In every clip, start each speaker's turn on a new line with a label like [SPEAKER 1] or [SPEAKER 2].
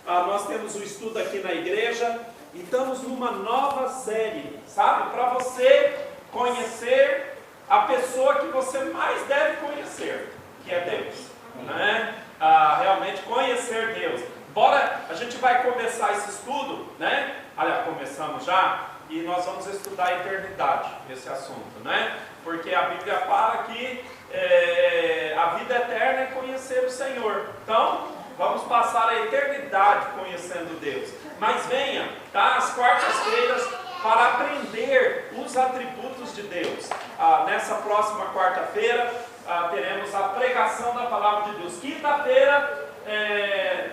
[SPEAKER 1] nós temos o estudo aqui na igreja e estamos numa nova série, sabe? Para você conhecer a pessoa que você mais deve conhecer, que é Deus, né? Realmente conhecer Deus. Bora, a gente vai começar esse estudo, né? Aliás, começamos já, e nós vamos estudar a eternidade, esse assunto, né? Porque a Bíblia fala que a vida eterna é conhecer o Senhor. Então, vamos passar a eternidade conhecendo Deus. Mas venha, tá? Às quartas-feiras, para aprender os atributos de Deus. Nessa próxima quarta-feira, teremos a pregação da Palavra de Deus. Quinta-feira,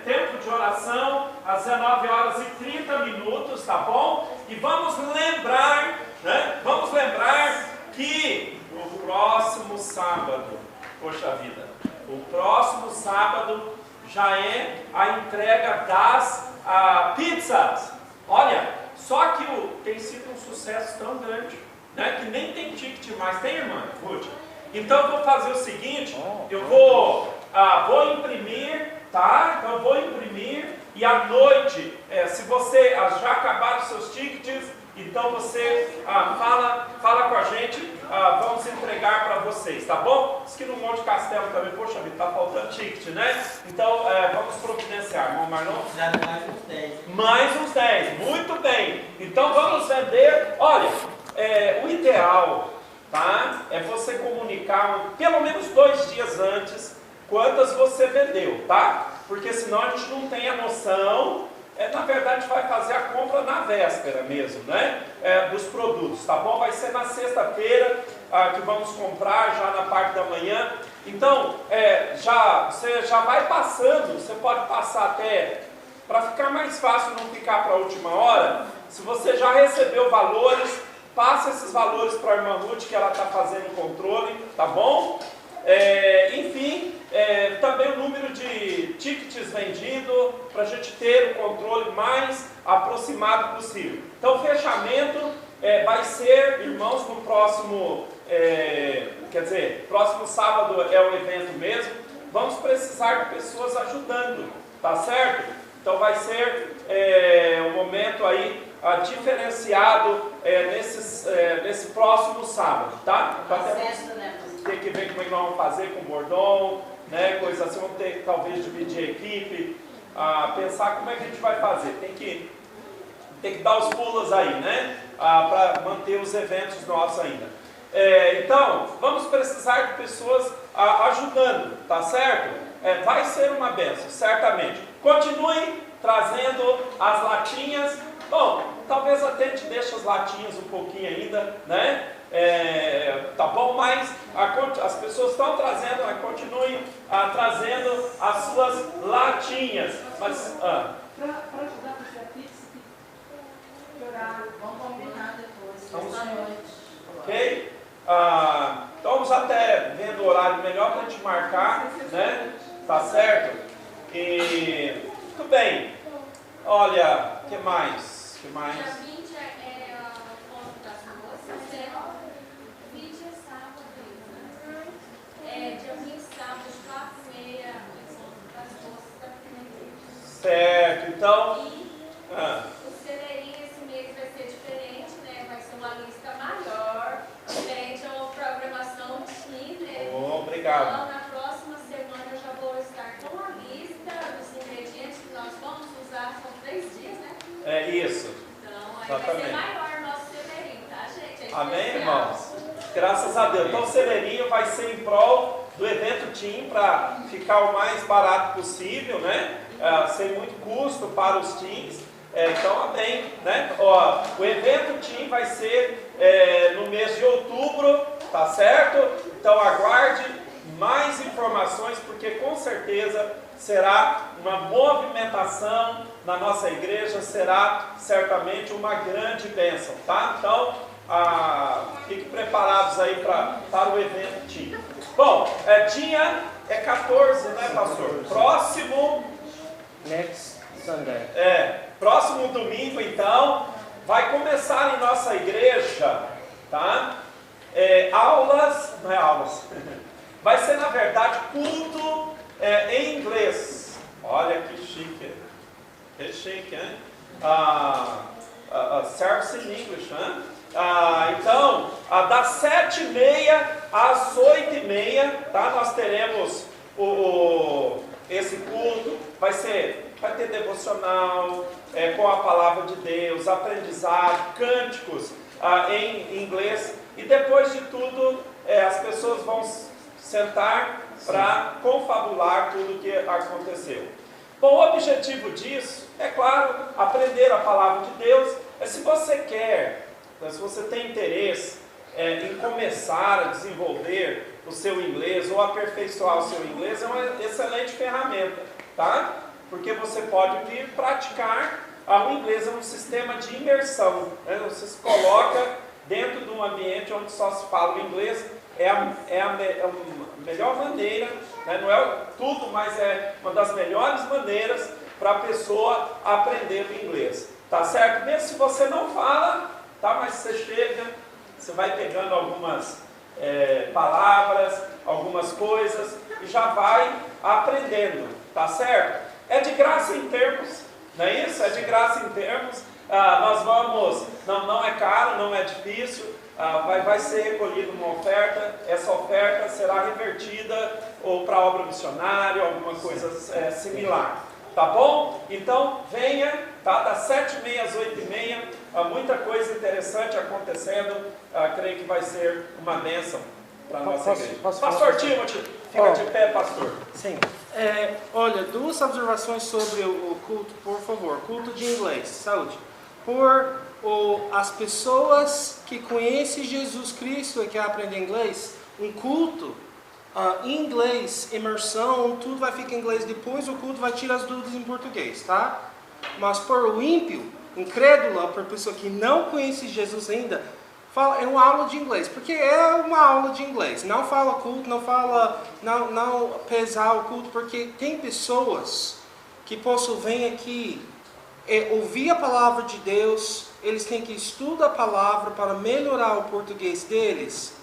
[SPEAKER 1] tempo de oração, às 19 horas e 30 minutos, tá bom? E vamos lembrar, né? Vamos lembrar que no próximo sábado, poxa vida, o próximo sábado já é a entrega das pizzas. Olha, só que tem sido um sucesso tão grande, né? Que nem tem ticket mais, tem, irmã Ruth? Então eu vou fazer o seguinte, eu vou imprimir, tá? Então eu vou imprimir e à noite, se você já acabaram os seus tickets, então você fala com a gente, vamos entregar para vocês, tá bom? Diz que no Monte Castelo também, poxa vida, está faltando ticket, né? Então vamos providenciar, irmão Marlon.
[SPEAKER 2] Já mais uns 10.
[SPEAKER 1] Mais uns 10, muito bem. Então vamos vender, olha, o ideal, tá? É você comunicar pelo menos 2 dias antes quantas você vendeu, tá? Porque senão a gente não tem a noção. Na verdade vai fazer a compra na véspera mesmo, né? Dos produtos, tá bom? Vai ser na sexta-feira que vamos comprar, já na parte da manhã. Então, você já vai passando, você pode passar até, para ficar mais fácil, não ficar para a última hora, se você já recebeu valores, passa esses valores para a irmã Ruth, que ela está fazendo o controle, tá bom? Enfim, também o número de tickets vendidos, para a gente ter o controle mais aproximado possível. Então o fechamento vai ser, irmãos, no próximo, próximo sábado é o evento mesmo. Vamos precisar de pessoas ajudando, tá certo? Então vai ser um momento aí diferenciado nesse próximo sábado, tá? Tem que ver como é que nós vamos fazer com o bordão, né, coisa assim, vamos ter que talvez dividir a equipe, pensar como é que a gente vai fazer, tem que dar os pulos aí, né, para manter os eventos nossos ainda. Então, vamos precisar de pessoas ajudando, tá certo? Vai ser uma bênção, certamente. Continue trazendo as latinhas. Bom, talvez até te deixe as latinhas um pouquinho ainda, né? Tá bom, mas as pessoas estão trazendo, continuem trazendo as suas latinhas. Mas,
[SPEAKER 3] para ajudar a fazer a pizza, que horário? Vamos combinar depois, esta noite.
[SPEAKER 1] Ok? Então vamos até vendo o horário melhor para a gente marcar, né? Tá certo? E muito bem. Olha, o que mais?
[SPEAKER 4] Dia 20 é o ponto das moças, 20 é sábado, né? Dia 20 sábado, 4h30, o ponto das moças da primeira igreja.
[SPEAKER 1] Certo, então.
[SPEAKER 4] O celeirinho esse mês vai ser diferente, né? Vai ser uma lista maior, diferente a uma programação de né?
[SPEAKER 1] Obrigado.
[SPEAKER 4] Então, na próxima semana eu já vou estar com a lista dos ingredientes que nós vamos usar, são 3 dias, né?
[SPEAKER 1] É isso.
[SPEAKER 4] Então, aí vai ser maior o nosso celeirinho, tá, gente?
[SPEAKER 1] Amém, irmãos? Graças a Deus. Então o celeirinho vai ser em prol do evento Team, para ficar o mais barato possível, né? Sem muito custo para os teams. Então, amém, né? O evento Team vai ser no mês de outubro, tá certo? Então aguarde mais informações, porque com certeza será uma movimentação na nossa igreja, será certamente uma grande bênção, tá? Então, fiquem preparados aí para o evento Team. Bom, dia 14, né, pastor? Próximo...
[SPEAKER 2] Next Sunday.
[SPEAKER 1] Próximo domingo, então, vai começar em nossa igreja, tá? Não é aulas. Vai ser, na verdade, culto em inglês. Olha que chique. It's chique, hein? Service in English, né? Então, das 7h30 às 8h30, tá? Nós teremos esse culto. Vai ter devocional com a palavra de Deus, aprendizado, cânticos em inglês. E depois de tudo, as pessoas vão sentar para confabular tudo o que aconteceu. Bom, o objetivo disso é, claro, aprender a palavra de Deus. Mas se você quer, se você tem interesse em começar a desenvolver o seu inglês ou aperfeiçoar o seu inglês, é uma excelente ferramenta, tá? Porque você pode vir praticar o inglês. É um sistema de imersão, né? Você se coloca dentro de um ambiente onde só se fala o inglês. É a melhor maneira, né? Não é tudo, mas é uma das melhores maneiras para a pessoa aprender o inglês, tá certo? Mesmo se você não fala, tá? Mas você chega, você vai pegando algumas palavras, algumas coisas e já vai aprendendo, tá certo? É de graça em termos, não é isso? É de graça em termos. Nós vamos, não é caro, não é difícil. Vai ser recolhida uma oferta. Essa oferta será revertida ou para obra missionária, alguma coisa similar, tá bom? Então venha, tá? Das 7h30 às 8h30, muita coisa interessante acontecendo. Creio que vai ser uma bênção para a nossa igreja. Pastor Timothy, fica de pé, pastor.
[SPEAKER 5] Sim. Olha, 2 observações sobre o culto, por favor. Culto de inglês, saúde. As pessoas que conhecem Jesus Cristo e querem aprender inglês, um culto em inglês, imersão, tudo vai ficar em inglês. Depois o culto vai tirar as dúvidas em português, tá? Mas por o ímpio, incrédula, por pessoa que não conhece Jesus ainda, é uma aula de inglês, porque é uma aula de inglês. Não fala culto, não pesar o culto, porque tem pessoas que possam vir aqui ouvir a palavra de Deus. Eles têm que estudar a palavra para melhorar o português deles,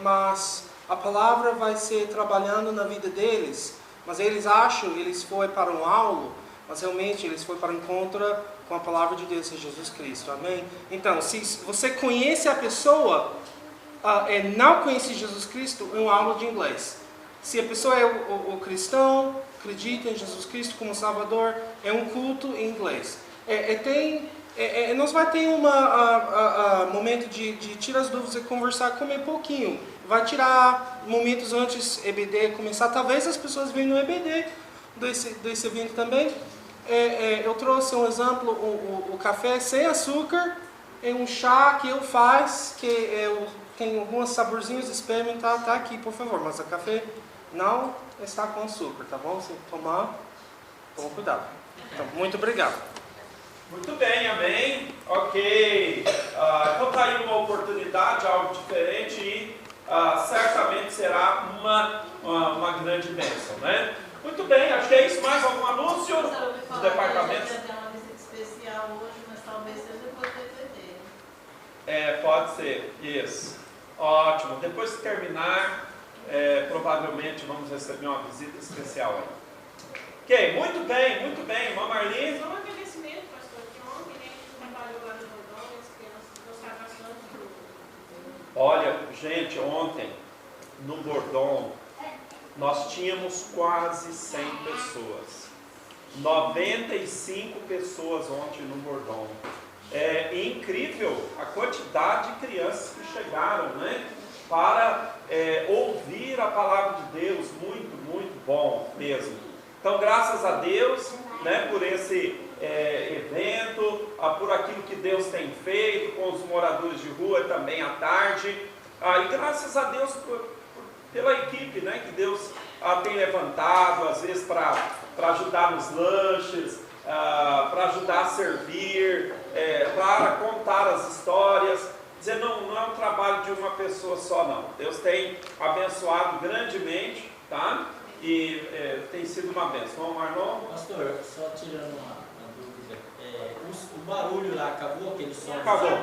[SPEAKER 5] mas a palavra vai ser trabalhando na vida deles. Mas eles acham, eles foram para uma aula, mas realmente eles foram para um encontro com a palavra de Deus em Jesus Cristo, amém? Então, se você conhece a pessoa não conhece Jesus Cristo, é uma aula de inglês. Se a pessoa é o cristão, acredita em Jesus Cristo como Salvador, é um culto em inglês. Nós vamos ter um momento de tirar as dúvidas e conversar, comer pouquinho. Vai tirar momentos antes EBD começar. Talvez as pessoas venham no EBD desse evento também. Eu trouxe um exemplo, o café sem açúcar, um chá que eu faço, que eu tenho alguns saborzinhos, experimentar, tá aqui, por favor. Mas o café não está com açúcar, tá bom? Se tomar, toma cuidado. Então, muito obrigado.
[SPEAKER 1] Muito bem, amém. Ok. Então está aí uma oportunidade, algo diferente e certamente será uma grande bênção, né? Muito bem, acho que é isso. Mais algum anúncio dos departamentos?
[SPEAKER 3] Tem uma visita especial hoje, mas talvez seja depois do EBD.
[SPEAKER 1] Pode ser, isso. Ótimo. Depois que terminar, provavelmente vamos receber uma visita especial aí. Ok, muito bem, irmã Marli.
[SPEAKER 6] Só um agradecimento, pastor, que ontem a gente trabalhou lá no Bordão, que nós gostamos bastante.
[SPEAKER 1] Olha, gente, ontem no Bordão nós tínhamos quase 100 pessoas. 95 pessoas ontem no Bordão. É incrível a quantidade de crianças que chegaram, né? Para ouvir a palavra de Deus. Muito bom mesmo. Então, graças a Deus, né, por esse evento, por aquilo que Deus tem feito com os moradores de rua também à tarde. E graças a Deus pela equipe, né, que Deus tem levantado, às vezes para ajudar nos lanches, para ajudar a servir, para contar as histórias. Dizer, não é um trabalho de uma pessoa só, não. Deus tem abençoado grandemente, tá? E tem sido uma bênção. Vamos, Marlon?
[SPEAKER 2] Pastor, só tirando uma dúvida, o barulho lá acabou, aquele som?
[SPEAKER 1] Acabou.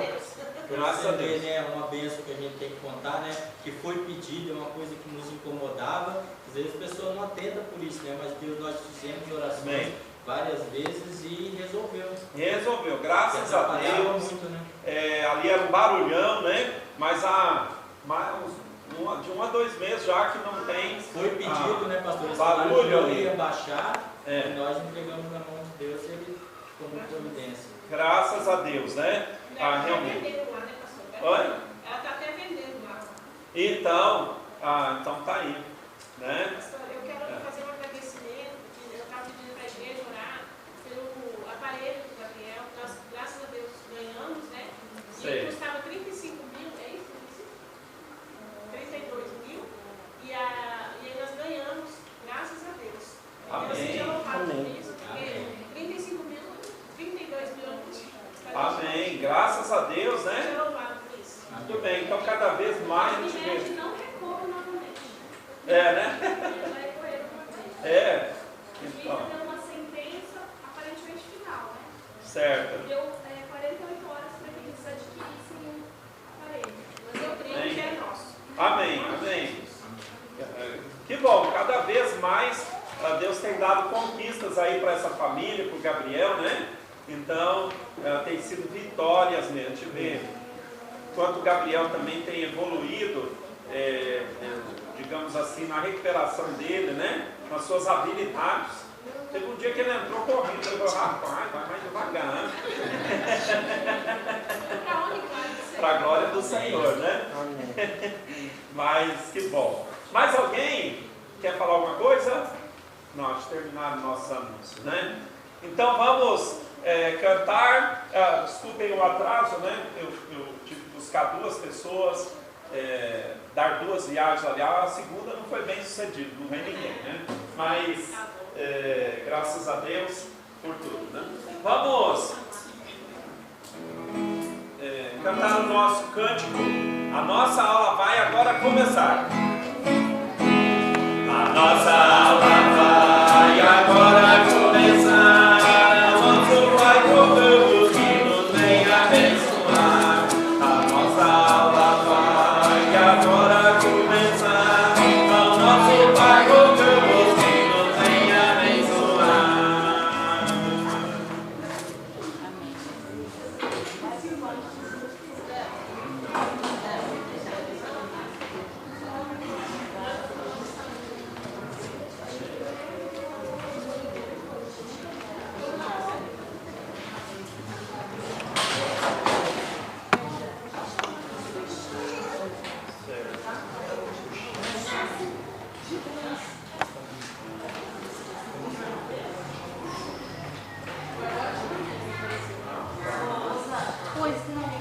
[SPEAKER 2] Graças a Deus. É uma bênção que a gente tem que contar, né? Que foi pedido, é uma coisa que nos incomodava. Às vezes as pessoas não atentam por isso, né? Mas Deus, nós fizemos orações várias vezes
[SPEAKER 1] Resolveu, graças a Deus.
[SPEAKER 2] Muito, né?
[SPEAKER 1] Ali era um barulhão, né? Mas de 1 a 2 meses já que não tem.
[SPEAKER 2] Foi pedido, né, pastor? Esse
[SPEAKER 1] Barulho ali.
[SPEAKER 2] ia baixar,
[SPEAKER 1] É.
[SPEAKER 2] e nós entregamos na mão de Deus e ele tomou providência.
[SPEAKER 1] Graças a Deus, né?
[SPEAKER 6] Ela está
[SPEAKER 1] Realmente.
[SPEAKER 6] vendendo lá, né, pastor?
[SPEAKER 1] Oi?
[SPEAKER 6] Ela está até vendendo lá.
[SPEAKER 1] Então tá aí, né?
[SPEAKER 6] Pastor, eu quero fazer um agradecimento, que eu estava pedindo para a igreja orar pelo aparelho do Gabriel. Nós, graças a Deus, ganhamos, né? E
[SPEAKER 1] Sei.
[SPEAKER 6] ele custava 35 mil, é isso? 32 mil. E aí nós ganhamos, graças a Deus.
[SPEAKER 1] Amém.
[SPEAKER 6] Deus seja louvado por
[SPEAKER 5] Amém.
[SPEAKER 6] isso, porque 35 mil, 32 mil anos.
[SPEAKER 1] Amém. Graças a Deus, né?
[SPEAKER 6] Seja louvado por isso.
[SPEAKER 1] Muito bem, então cada vez mais a
[SPEAKER 4] O
[SPEAKER 1] gente
[SPEAKER 4] médico
[SPEAKER 1] vê.
[SPEAKER 4] não recorre novamente.
[SPEAKER 1] Né?
[SPEAKER 4] Ele vai recorrer novamente.
[SPEAKER 1] É.
[SPEAKER 4] O juiz
[SPEAKER 1] Então,
[SPEAKER 4] deu uma sentença aparentemente final, né?
[SPEAKER 1] certo.
[SPEAKER 4] Deu 48 horas para que eles adquirissem o aparelho.
[SPEAKER 6] Mas eu creio que é nosso.
[SPEAKER 1] Amém, amém. Que bom, cada vez mais Deus tem dado conquistas aí para essa família, para o Gabriel, né? Então, tem sido vitórias mesmo. A gente vê quanto o Gabriel também tem evoluído, digamos assim, na recuperação dele, né? Nas suas habilidades. Teve um dia que ele entrou correndo, eu falei, rapaz, vai mais devagar, né?
[SPEAKER 6] Para onde vai?
[SPEAKER 1] Para a glória do Senhor, né?
[SPEAKER 5] Amém.
[SPEAKER 1] Mas que bom. Mais alguém quer falar alguma coisa? Nós terminamos nossos anúncios, né? Então vamos cantar. Desculpem o atraso, né? Eu tive que buscar 2 pessoas, dar 2 viagens. Aliás, a segunda não foi bem sucedida, não veio ninguém, né? Mas graças a Deus por tudo, né? Vamos cantar o nosso cântico. A nossa aula vai agora começar. A nossa aula vai agora começar. O nosso Pai todos que nos vem abençoar. A nossa aula vai agora começar. O nosso Pai todos que nos vem abençoar.
[SPEAKER 3] Pois não, né?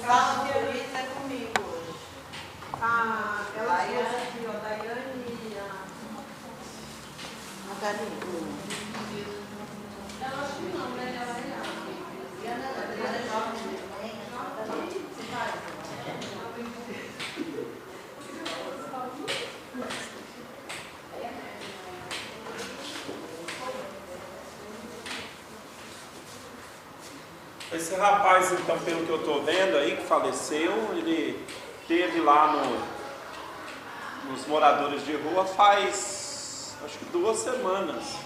[SPEAKER 7] Fala, Violeta, é comigo hoje.
[SPEAKER 3] Ela trouxe aqui, ó, Daiane e
[SPEAKER 7] A Karine.
[SPEAKER 4] Eu acho que não, né? Ela é não.
[SPEAKER 7] E a Adriana é jovem também. Você faz?
[SPEAKER 1] Esse rapaz, então, pelo que eu estou vendo aí, que faleceu, ele esteve lá nos moradores de rua faz, acho que 2 semanas.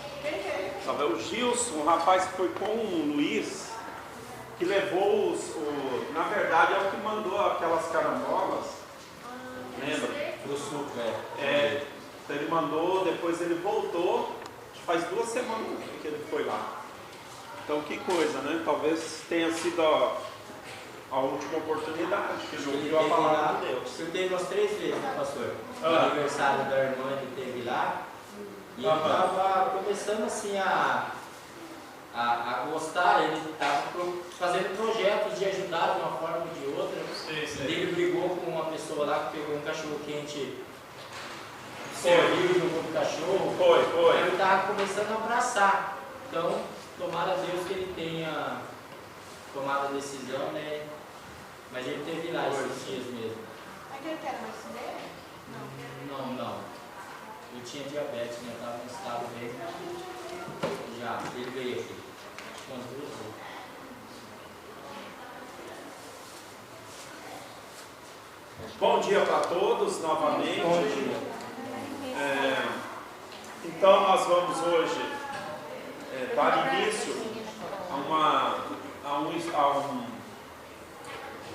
[SPEAKER 1] Sabe, o Gilson, um rapaz que foi com o Luiz, que levou na verdade é o que mandou aquelas carambolas, lembra?
[SPEAKER 2] Pro suco,
[SPEAKER 1] Então ele mandou, depois ele voltou, acho que faz 2 semanas que ele foi lá. Então que coisa, né? Talvez tenha sido a última oportunidade que ele ouviu a palavra de Deus.
[SPEAKER 2] Eu teve umas 3 vezes, né, pastor? No
[SPEAKER 1] Ah.
[SPEAKER 2] aniversário da irmã, ele teve lá. E ele estava começando assim a gostar, ele estava fazendo projetos de ajudar de uma forma ou de outra. Ele brigou com uma pessoa lá que pegou um cachorro quente, serviu e jogou pro cachorro.
[SPEAKER 1] Foi.
[SPEAKER 2] Ele estava começando a abraçar. Então, tomara a Deus que ele tenha tomado a decisão, né? Mas ele teve lá esses dias mesmo.
[SPEAKER 6] Aquele que era mais cinema?
[SPEAKER 2] Não. Ele tinha diabetes, né? Estava em estado bem. Já, ele veio aqui. Umas 2 vezes.
[SPEAKER 1] Bom dia para todos novamente.
[SPEAKER 2] Bom dia.
[SPEAKER 1] Então nós vamos hoje dar início a uma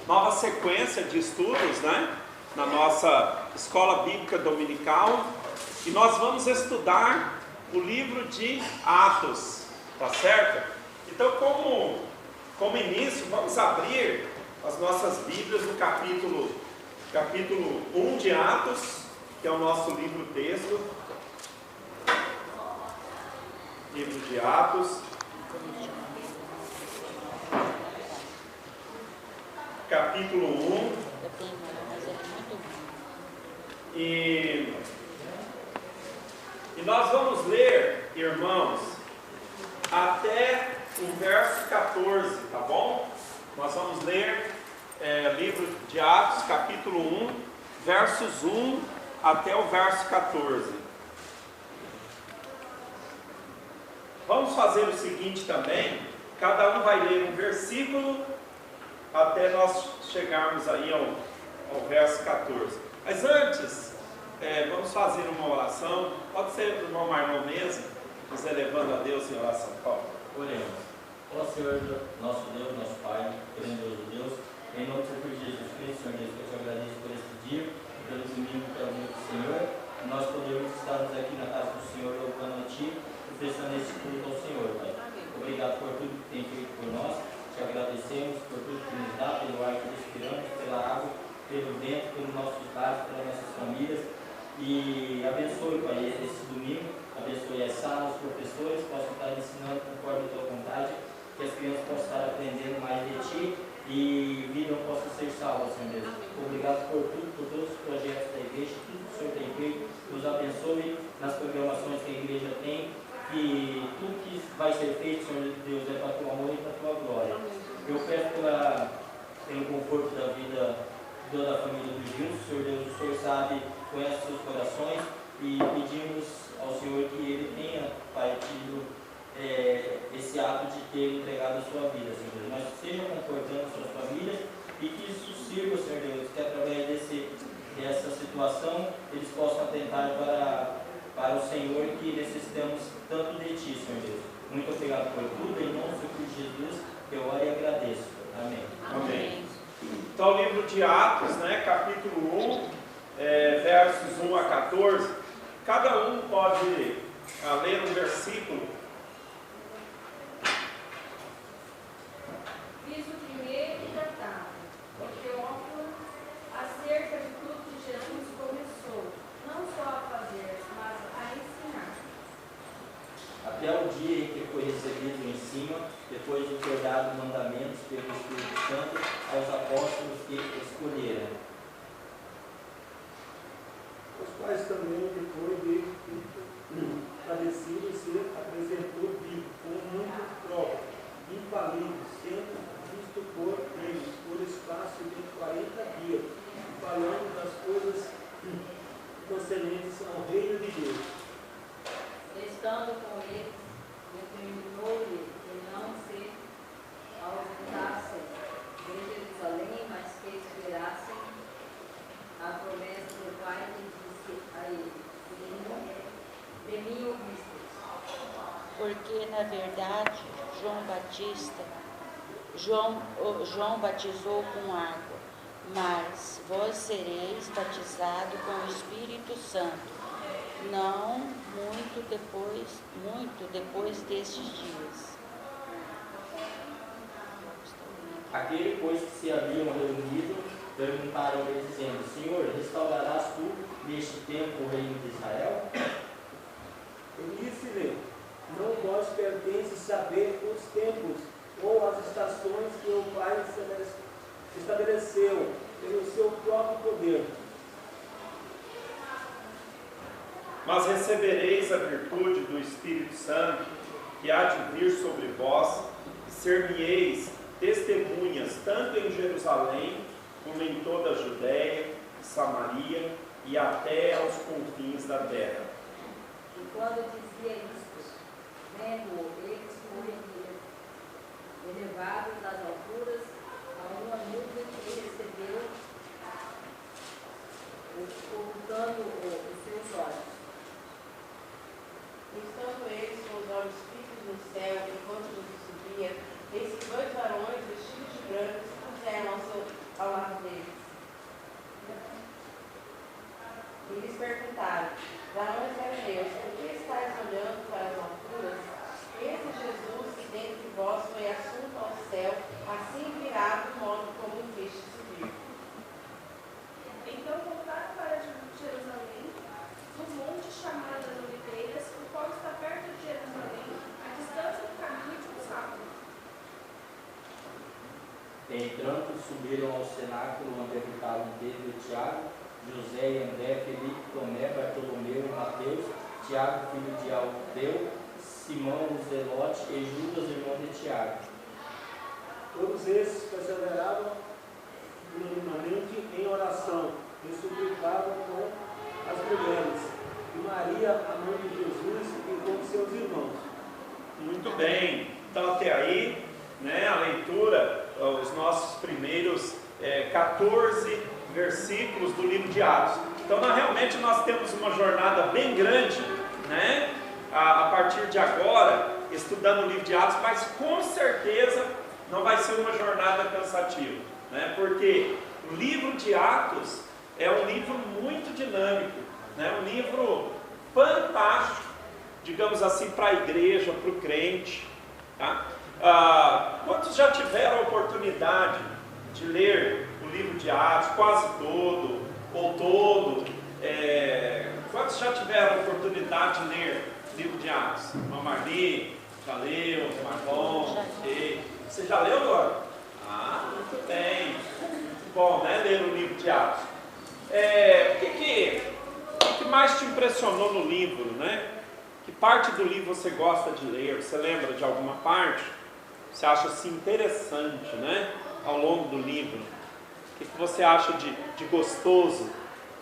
[SPEAKER 1] nova sequência de estudos, né? Na nossa escola bíblica dominical. E nós vamos estudar o livro de Atos, tá certo? Então, como início, vamos abrir as nossas Bíblias no capítulo 1 de Atos, que é o nosso livro-texto. Livro de Atos. Capítulo 1. E nós vamos ler, irmãos, até o verso 14, tá bom? Nós vamos ler livro de Atos, capítulo 1, versos 1 até o verso 14. Vamos fazer o seguinte também, cada um vai ler um versículo até nós chegarmos aí ao verso 14. Mas antes, vamos fazer uma oração. Pode ser o irmão Marlon mesmo, nos elevando a Deus em oração.
[SPEAKER 2] Oremos. Ó Senhor, nosso Deus, nosso Pai, grandioso Deus, em nome do Senhor Jesus Cristo, Senhor Deus, eu te agradeço por este dia, pelo domingo, pela vida do Senhor. Nós podemos estarmos aqui na casa do Senhor, louvando a Ti, prestando esse culto ao Senhor, Pai. Obrigado por tudo que tem feito por nós, te agradecemos por tudo que nos dá, pelo ar que respiramos, pela água, pelo vento, pelos nossos lares, pelas nossas famílias. E abençoe, Pai, esse domingo, abençoe as salas, os professores, possam estar ensinando conforme a Tua vontade, que as crianças possam estar aprendendo mais de Ti e vidas possam ser salvas, Senhor Deus. Obrigado por tudo, por todos os projetos da igreja, tudo que o Senhor tem feito. Nos abençoe nas programações que a igreja tem e tudo que vai ser feito, Senhor Deus, é para a Tua amor e para a Tua glória. Eu peço pelo conforto da vida da família do Gilson, Senhor Deus, o Senhor sabe, conhece seus corações e pedimos ao Senhor que Ele tenha, Pai, tido esse ato de ter entregado a sua vida, Senhor Deus. Mas esteja confortando as suas famílias e que isso sirva, Senhor Deus, que através dessa situação eles possam atentar para o Senhor e que necessitamos tanto de Ti, Senhor Deus. Muito obrigado por tudo, em nome do Filho de Jesus, eu oro e agradeço. Amém.
[SPEAKER 1] Amém. Então, o livro de Atos, né, capítulo 1, versos 1 a 14, cada um pode ler um versículo.
[SPEAKER 4] Fiz o primeiro tratado, o Teófilo, acerca de tudo que Jesus começou, não só a fazer, mas a ensinar.
[SPEAKER 2] Até o dia em que foi recebido em cima, depois de ter dado mandamentos pelo Espírito Santo aos apóstolos que escolheram.
[SPEAKER 8] Os quais também, depois de padecido, se apresentou vivo, com muito próprio, infalível, sendo visto por eles, por espaço de 40 dias, falando das coisas concernentes ao reino de Deus.
[SPEAKER 3] Estando com eles, determinou-lhe que não se ausentassem de Jerusalém, mas que esperassem a promessa do Pai que disse a ele: de mim ouvistes.
[SPEAKER 7] Porque, na verdade, João batizou com água, mas vós sereis batizados com o Espírito Santo, não muito depois destes dias.
[SPEAKER 2] Aquele, pois, que se haviam reunido, perguntaram-lhe, dizendo: Senhor, restaurarás tu neste tempo o reino de Israel?
[SPEAKER 8] E disse-lhe: não vós pertences saber os tempos ou as estações que o Pai estabeleceu pelo seu próprio poder.
[SPEAKER 1] Mas recebereis a virtude do Espírito Santo, que há de vir sobre vós, e ser-me-eis testemunhas, tanto em Jerusalém, como em toda a Judéia, Samaria e até aos confins da terra.
[SPEAKER 3] E quando dizia isto, vendo eles forem elevados das alturas a uma nuvem que recebeu, ocultando os seus olhos.
[SPEAKER 6] Estando eles com os olhos fixos no
[SPEAKER 3] do céu, enquanto Jesus subia, eis que 2 varões vestidos de branco se puseram ao lado deles. E lhes perguntaram: varões galileus, por que estáis olhando para as alturas? Esse Jesus que dentre vós foi assunto ao céu, assim virá do modo como o viste subir.
[SPEAKER 6] Então voltaram para Jerusalém, do monte chamado das Oliveiras, o qual está perto de Jerusalém, a distância do caminho de um sábado.
[SPEAKER 2] Entrando, subiram ao cenáculo onde habitavam Pedro e Tiago, José e André, Felipe, Tomé, Bartolomeu e Mateus, Tiago, filho de Alfeu, Simão, o Zelote e Judas, irmão de Tiago.
[SPEAKER 8] Todos esses perseveravam unanimemente em oração e suplicavam com as mulheres, e Maria, a mãe de Jesus, e com seus irmãos.
[SPEAKER 1] Muito bem. Então até aí, né, a leitura, os nossos primeiros 14 versículos do livro de Atos. Então realmente nós temos uma jornada bem grande, né, a partir de agora, estudando o livro de Atos, mas com certeza não vai ser uma jornada cansativa, né, porque o livro de Atos é um livro muito dinâmico, né, um livro fantástico, digamos assim, para a igreja, para o crente, tá? Quantos já tiveram a oportunidade de ler o livro de Atos, quase todo, ou todo? Quantos já tiveram a oportunidade de ler o livro de Atos? Irmã Marli, já leu, Marlon, você já leu agora? Muito bem, muito bom, né, ler o livro de Atos. O que mais te impressionou no livro, né? Que parte do livro você gosta de ler? Você lembra de alguma parte? Você acha assim interessante, né? Ao longo do livro? O que você acha de gostoso?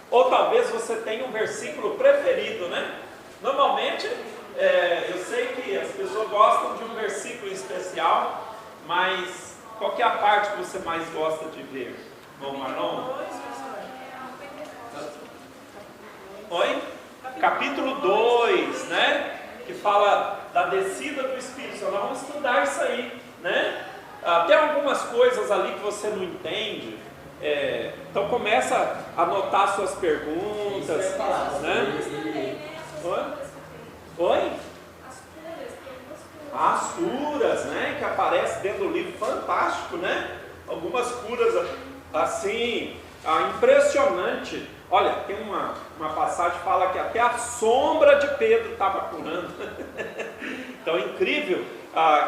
[SPEAKER 1] Ou talvez você tenha um versículo preferido, né? Normalmente, eu sei que as pessoas gostam de um versículo especial, mas qual que é a parte que você mais gosta de ver? Bom, Marlon? Oi? Capítulo 2, né? Que fala da descida do Espírito Santo. Nós vamos estudar isso aí, né? Tem algumas coisas ali que você não entende. Então começa a anotar suas perguntas, né? Oi? As curas, né? Que aparece dentro do livro, fantástico, né? Algumas curas assim, impressionante. Olha, tem uma passagem que fala que até a sombra de Pedro estava curando. Então é incrível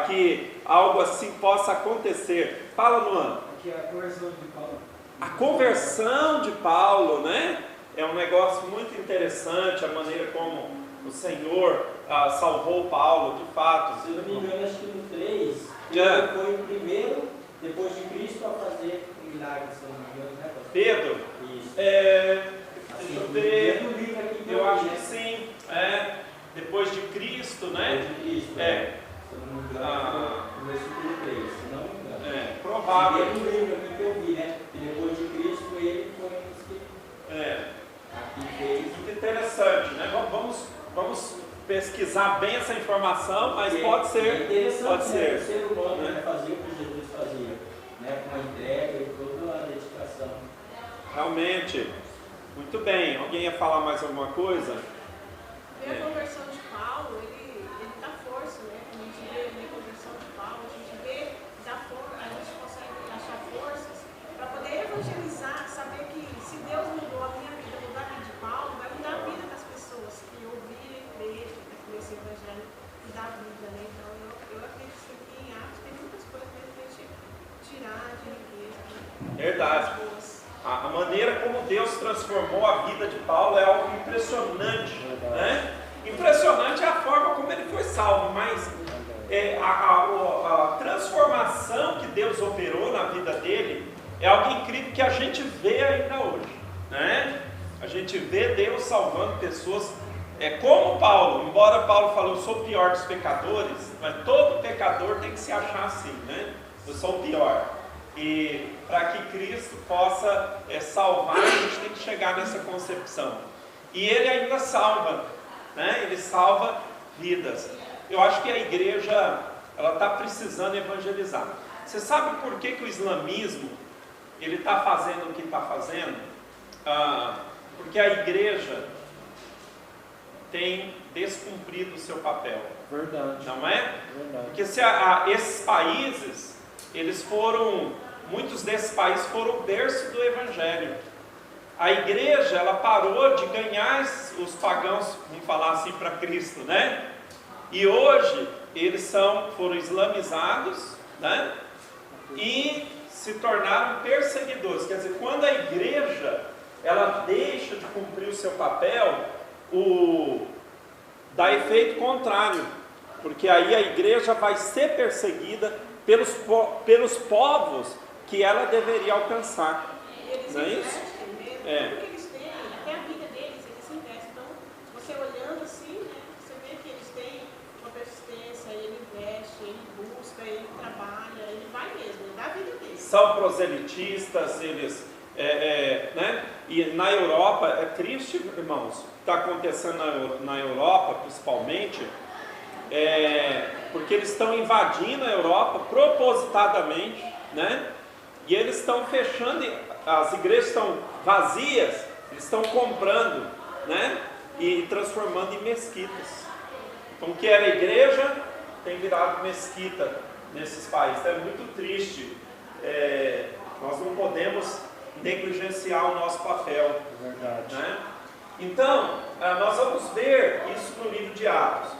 [SPEAKER 1] que algo assim possa acontecer. Fala, Luan.
[SPEAKER 9] Aqui é a conversão de Paulo.
[SPEAKER 1] A conversão de Paulo, né? É um negócio muito interessante, a maneira como o Senhor salvou Paulo, de fato.
[SPEAKER 2] Se eu não me engano, acho que no 3, ele foi o primeiro, depois de Cristo, a fazer um milagre, se eu não me engano, né?
[SPEAKER 1] Pedro?
[SPEAKER 2] Isso.
[SPEAKER 1] Deixa eu ver. Eu acho que sim. Depois de Cristo, né?
[SPEAKER 2] Depois de Cristo. Se eu não me engano, no versículo 3, se não me engano.
[SPEAKER 1] Provável.
[SPEAKER 2] E no livro aqui que eu vi, né? E depois de Cristo, ele foi um dos que aqui fez.
[SPEAKER 1] Muito interessante, né? Vamos pesquisar bem essa informação, mas pode ser. Pode ser.
[SPEAKER 2] O ser humano, né, fazia o que Jesus fazia, né, com a entrega e toda a dedicação.
[SPEAKER 1] Realmente. Muito bem. Alguém ia falar mais alguma coisa?
[SPEAKER 6] Ver a conversão de Paulo, ele dá força, né? A gente vê a conversão de Paulo, a gente vê, a gente consegue achar forças para poder evangelizar, saber que se Deus mudou a minha vida, mudar a vida de Paulo, vai mudar a vida das pessoas que ouvirem e crerem nesse evangelho da vida, né? Então eu acredito que aqui em Atos tem muitas coisas que a gente tirar de riqueza.
[SPEAKER 1] Verdade. A maneira como Deus transformou a vida de Paulo é algo impressionante, né? Impressionante é a forma como ele foi salvo, mas a transformação que Deus operou na vida dele é algo incrível que a gente vê ainda hoje, né? A gente vê Deus salvando pessoas, como Paulo, embora Paulo falou, eu sou o pior dos pecadores, mas todo pecador tem que se achar assim, né? Eu sou o pior. E para que Cristo possa salvar, a gente tem que chegar nessa concepção. E ele ainda salva, né? Ele salva vidas. eu acho que a igreja ela está precisando evangelizar. Você sabe por que o islamismo ele está fazendo o que está fazendo? Porque a igreja tem descumprido o seu papel.
[SPEAKER 5] Verdade.
[SPEAKER 1] Não é?
[SPEAKER 5] Verdade.
[SPEAKER 1] Porque esses países, muitos desses países foram o berço do evangelho. A igreja, ela parou de ganhar os pagãos, vamos falar assim, para Cristo, né? E hoje, eles foram islamizados, né? E se tornaram perseguidores. Quer dizer, quando a igreja, ela deixa de cumprir o seu papel, dá efeito contrário. Porque aí a igreja vai ser perseguida pelos povos que ela deveria alcançar.
[SPEAKER 6] Eles
[SPEAKER 1] não é isso?
[SPEAKER 6] investem mesmo, tudo que eles têm, até a vida deles, eles investem. Então, você olhando assim, né, você vê que eles têm uma persistência, ele investe, ele busca, ele trabalha, ele vai mesmo, ele dá a vida dele.
[SPEAKER 1] São proselitistas, eles... né? E na Europa, é triste, irmãos, o que está acontecendo na Europa, principalmente, porque eles estão invadindo a Europa propositadamente, né? E eles estão fechando, as igrejas estão vazias, eles estão comprando, né? E transformando em mesquitas. Então, o que era igreja tem virado mesquita nesses países. É muito triste. Nós não podemos negligenciar o nosso papel.
[SPEAKER 5] Verdade.
[SPEAKER 1] Né? Então, nós vamos ver isso no livro de Atos.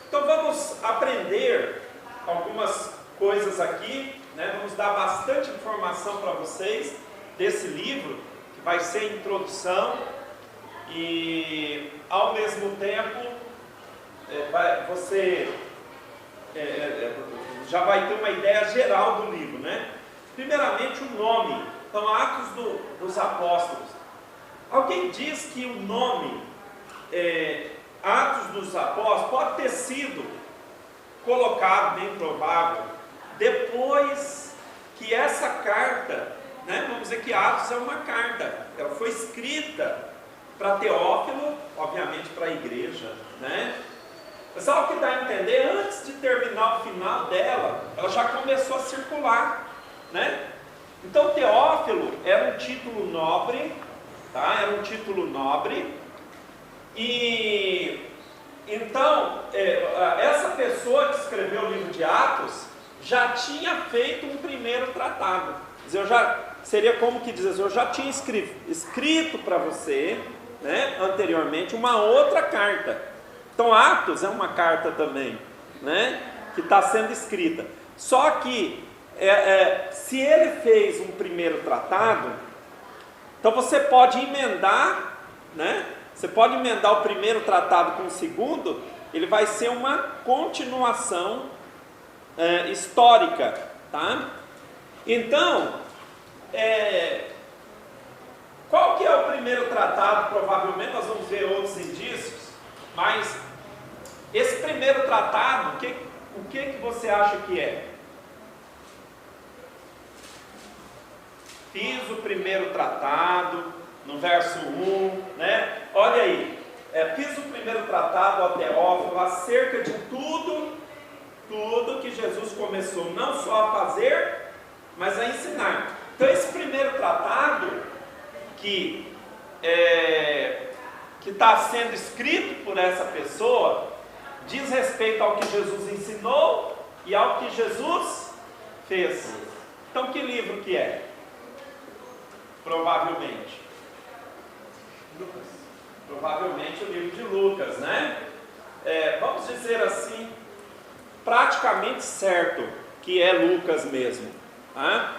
[SPEAKER 1] Então, vamos aprender algumas coisas aqui, né? Vamos dar bastante informação para vocês desse livro, que vai ser a introdução, e ao mesmo tempo você já vai ter uma ideia geral do livro, né? Primeiramente o nome. Então, Atos dos Apóstolos. Alguém diz que o nome Atos dos Apóstolos pode ter sido colocado, bem provável, depois que essa carta, né, vamos dizer que Atos é uma carta, ela foi escrita para Teófilo, obviamente para a igreja, né? Mas sabe o que dá a entender? Antes de terminar o final dela, ela já começou a circular, né? Então, Teófilo era um título nobre, tá? Era um título nobre, e então, essa pessoa que escreveu o livro de Atos já tinha feito um primeiro tratado. Quer dizer, seria como que dizer, eu já tinha escrito para você, né, anteriormente, uma outra carta. Então, Atos é uma carta também, né, que está sendo escrita. Só que, se ele fez um primeiro tratado, então você pode emendar, né? Você pode emendar o primeiro tratado com o segundo, ele vai ser uma continuação histórica, tá? Então, qual que é o primeiro tratado? Provavelmente nós vamos ver outros indícios, mas esse primeiro tratado, o que você acha que é? Fiz o primeiro tratado, no verso 1, né? Olha aí, fiz o primeiro tratado ao Teófilo acerca de tudo que Jesus começou não só a fazer, mas a ensinar. Então, esse primeiro tratado que está sendo escrito por essa pessoa diz respeito ao que Jesus ensinou e ao que Jesus fez. Então, que livro que é? Provavelmente o livro de Lucas, né? Vamos dizer assim, praticamente certo que é Lucas mesmo, tá?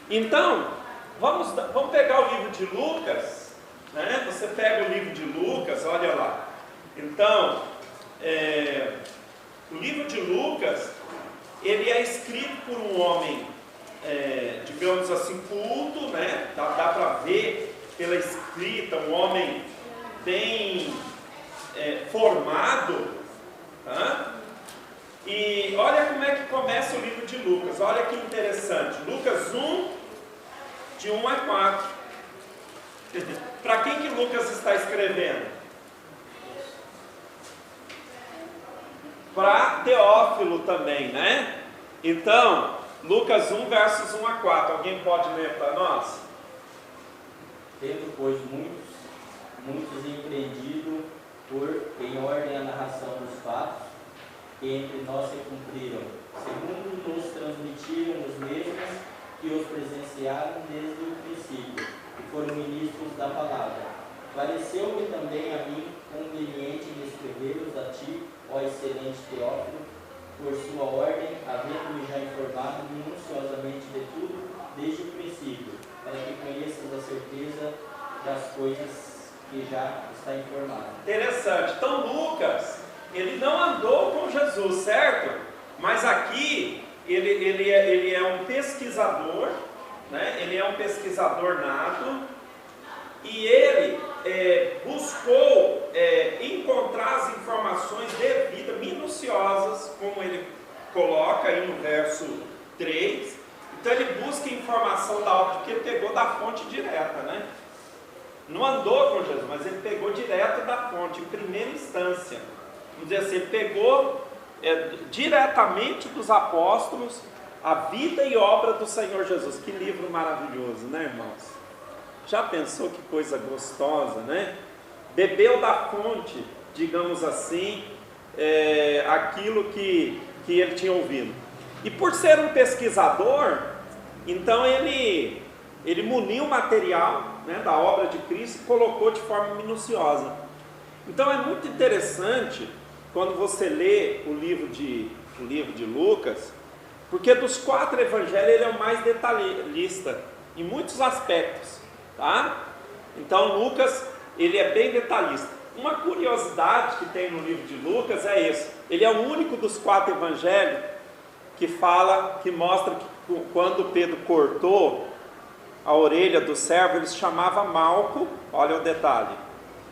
[SPEAKER 1] Então, vamos pegar o livro de Lucas, né? Você pega o livro de Lucas, olha lá. Então, o livro de Lucas, ele é escrito por um homem, digamos assim, culto, né? Dá para ver pela escrita, um homem bem formado, tá? E olha como é que começa o livro de Lucas, olha que interessante, Lucas 1, de 1 a 4, para quem que Lucas está escrevendo? para Teófilo também, né? Então, Lucas 1, versos 1 a 4. Alguém pode ler para nós?
[SPEAKER 2] Tendo, pois, muitos empreendido em ordem a narração dos fatos que entre nós se cumpriram, segundo nos transmitiram os mesmos que os presenciaram desde o princípio, e foram ministros da palavra. Pareceu-me também a mim conveniente escrever-os a ti, ó excelente Teófilo, por sua ordem, havendo-me já informado minuciosamente de tudo desde o princípio, para que conheças a certeza das coisas que já está informado.
[SPEAKER 1] Interessante. Então Lucas, ele não andou com Jesus, certo? Mas aqui ele é um pesquisador, né? Ele é um pesquisador nato, e ele buscou encontrar as informações devidas, minuciosas, como ele coloca aí no verso 3. Então ele busca informação da obra, porque ele pegou da fonte direta, né? Não andou com Jesus, mas ele pegou direto da fonte, em primeira instância. Vamos dizer assim, ele pegou diretamente dos apóstolos a vida e obra do Senhor Jesus. Que livro maravilhoso, né, irmãos? Já pensou que coisa gostosa, né? Bebeu da fonte, digamos assim, aquilo que ele tinha ouvido. E por ser um pesquisador, então ele muniu o material, né, da obra de Cristo e colocou de forma minuciosa. Então é muito interessante quando você lê o livro de Lucas, porque dos 4 evangelhos ele é o mais detalhista em muitos aspectos, tá? Então Lucas, ele é bem detalhista. Uma curiosidade que tem no livro de Lucas é esse: ele é o único dos 4 evangelhos que mostra que quando Pedro cortou a orelha do servo, ele se chamava Malco, olha o detalhe,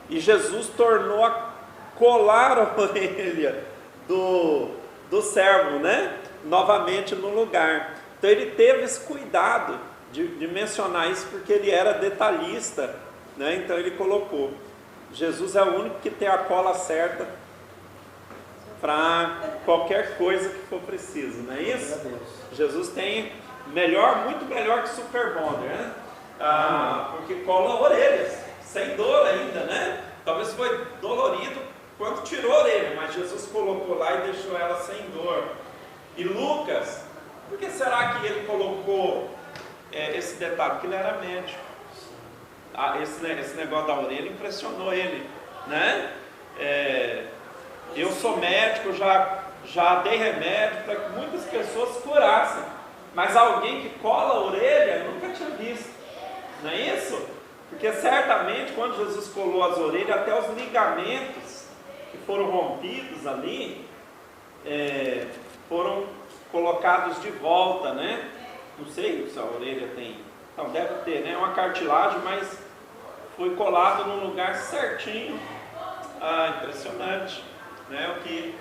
[SPEAKER 1] e Jesus tornou a colar a orelha do servo, né? Novamente no lugar. Então ele teve esse cuidado de mencionar isso, porque ele era detalhista, né? Então ele colocou. Jesus é o único que tem a cola certa para qualquer coisa que for preciso, não é isso? Jesus tem muito melhor que Super Bonder, né? Porque cola orelhas, sem dor ainda, né? Talvez foi dolorido quando tirou a orelha, mas Jesus colocou lá e deixou ela sem dor. E Lucas, por que será que ele colocou esse detalhe? Porque ele era médico. Esse negócio da orelha impressionou ele, né? Eu sou médico, já dei remédio para que muitas pessoas se curassem, mas alguém que cola a orelha eu nunca tinha visto, não é isso? Porque certamente quando Jesus colou as orelhas, até os ligamentos que foram rompidos ali foram colocados de volta, né? Não sei se a orelha tem, não, deve ter, né? Uma cartilagem, mas foi colado no lugar certinho. Impressionante, né? O que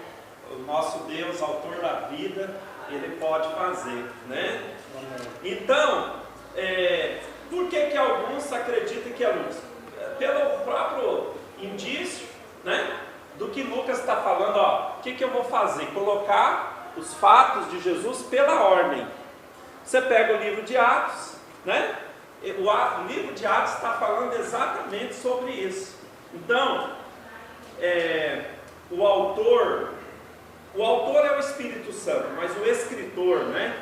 [SPEAKER 1] o nosso Deus, autor da vida, ele pode fazer, né? Então, por que alguns acreditam que é Lucas? Pelo próprio indício, né, do que Lucas está falando. O que eu vou fazer? Colocar os fatos de Jesus pela ordem. Você pega o livro de Atos, né? O livro de Atos está falando exatamente sobre isso. Então, o autor é o Espírito Santo, mas o escritor, né?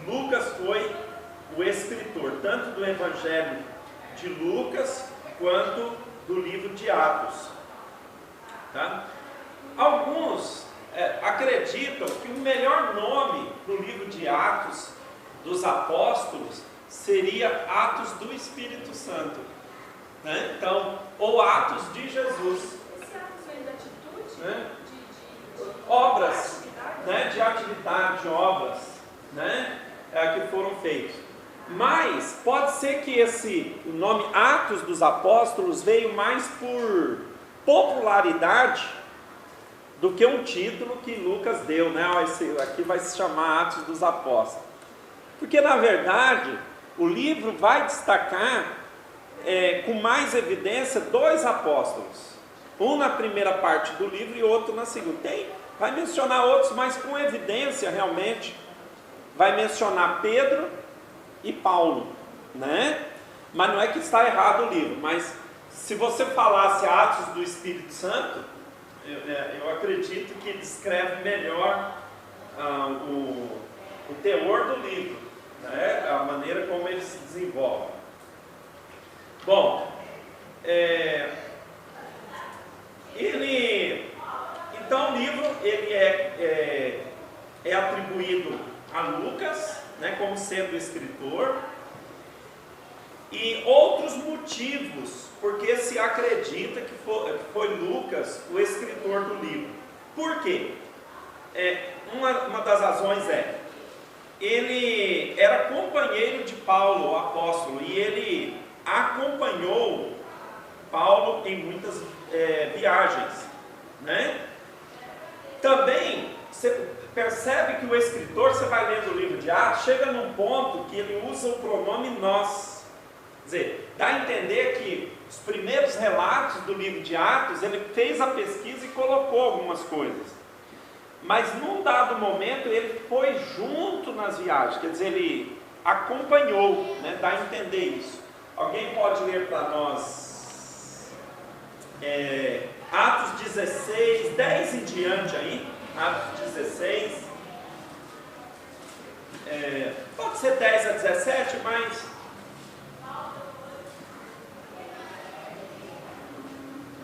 [SPEAKER 1] Lucas foi o escritor, tanto do Evangelho de Lucas, quanto do livro de Atos. Tá? Alguns acreditam que o melhor nome do livro de Atos dos Apóstolos seria Atos do Espírito Santo, né? Então, ou Atos de Jesus.
[SPEAKER 6] Esse ato vem da atitude,
[SPEAKER 1] Né?
[SPEAKER 6] de
[SPEAKER 1] Obras, né? De atividade, obras, né? Que foram feitas. Mas pode ser que o nome Atos dos Apóstolos veio mais por popularidade do que um título que Lucas deu, né? Aqui vai se chamar Atos dos Apóstolos. Porque na verdade o livro vai destacar com mais evidência 2 apóstolos. Um na primeira parte do livro e outro na segunda. Tem Vai mencionar outros, mas com evidência realmente. Vai mencionar Pedro e Paulo, né? Mas não é que está errado o livro, mas se você falasse Atos do Espírito Santo, eu acredito que descreve melhor o teor do livro, né? A maneira como ele se desenvolve. Bom, então o livro ele é atribuído a Lucas, né, como sendo o escritor, e outros motivos porque se acredita que foi Lucas o escritor do livro. Por quê? Uma das razões ele era companheiro de Paulo, o apóstolo, e ele acompanhou Paulo em muitas viagens, né? Também você percebe que o escritor, você vai lendo o livro de Atos, chega num ponto que ele usa o pronome nós. Quer dizer, dá a entender que os primeiros relatos do livro de Atos, ele fez a pesquisa e colocou algumas coisas. Mas num dado momento ele foi junto nas viagens, quer dizer, ele acompanhou, né? Dá a entender isso. Alguém pode ler para nós Atos 16, 10 em diante aí, Atos 16, pode ser 10 a 17, mas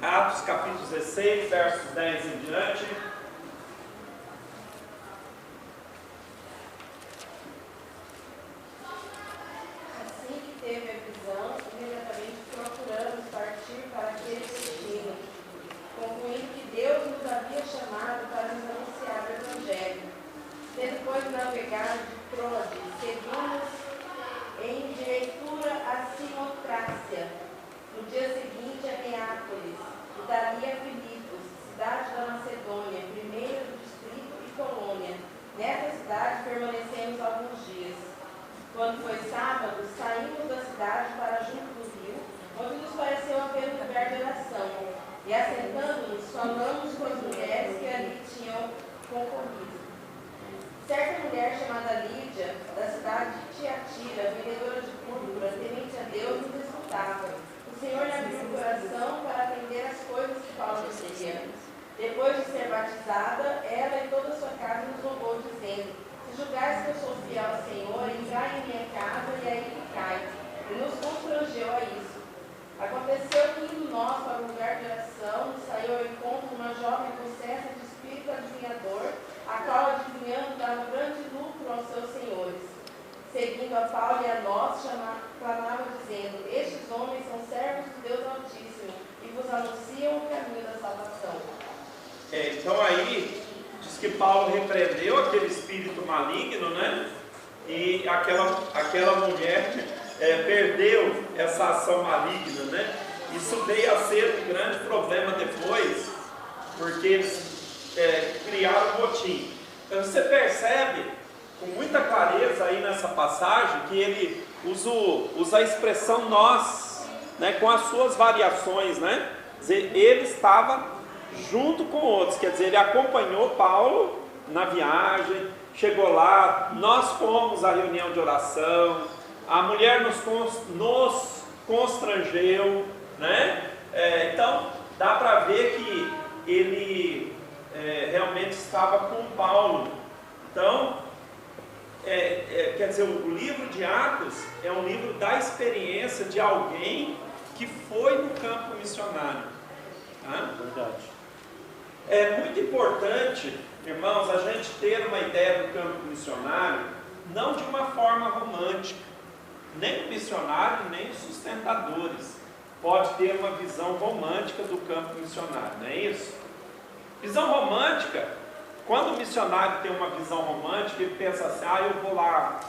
[SPEAKER 1] Atos capítulo 16, versos 10 em diante.
[SPEAKER 3] Assim que teve a visão, imediatamente procuramos partir para aquele destino, concluindo que Deus nos havia chamado para nos anunciar o Evangelho. Depois de navegar de Troade, seguimos em direitura a Simotrácia. No dia seguinte a Neápolis, e dali a Filipos, cidade da Macedônia, primeira do distrito e colônia. Nessa cidade permanecemos alguns dias. Quando foi sábado, saímos da cidade para junto do rio, onde nos pareceu haver um lugar de oração. E assentando-nos, falamos com as mulheres que ali tinham concorrido. Certa mulher chamada Lídia, da cidade de Tiatira, vendedora de púrpura, temente a Deus, nos escutava. O Senhor lhe abriu o coração para atender as coisas que Paulo dizia. Depois de ser batizada, ela e toda a sua casa nos louvou, dizendo: se julgares que eu sou fiel ao Senhor, entrai em minha casa e aí ficai. E nos constrangeu a isso. Aconteceu que, indo nós para o lugar de oração, nos saiu ao encontro uma jovem possessa de espírito adivinhador, a qual, adivinhando, dava grande lucro aos seus senhores. Seguindo a Paulo e a nós, clamava dizendo: estes homens são servos do Deus Altíssimo e vos anunciam o caminho da salvação.
[SPEAKER 1] Então aí diz que Paulo repreendeu aquele espírito maligno, né? E aquela mulher perdeu essa ação maligna, né? Isso veio a ser um grande problema depois, porque eles criaram um motim. Então você percebe com muita clareza aí nessa passagem que ele usa a expressão nós, né? Com as suas variações, né? Quer dizer, ele estava junto com outros, quer dizer, ele acompanhou Paulo na viagem, chegou lá, nós fomos à reunião de oração, a mulher nos constrangeu, né? Então, dá para ver que ele realmente estava com Paulo. Então, quer dizer, o livro de Atos é um livro da experiência de alguém que foi no campo missionário. Tá?
[SPEAKER 5] Verdade.
[SPEAKER 1] É muito importante, irmãos, a gente ter uma ideia do campo missionário, não de uma forma romântica. Nem o missionário, nem os sustentadores pode ter uma visão romântica do campo missionário, não é isso? Visão romântica, quando o missionário tem uma visão romântica, ele pensa assim: eu vou lá,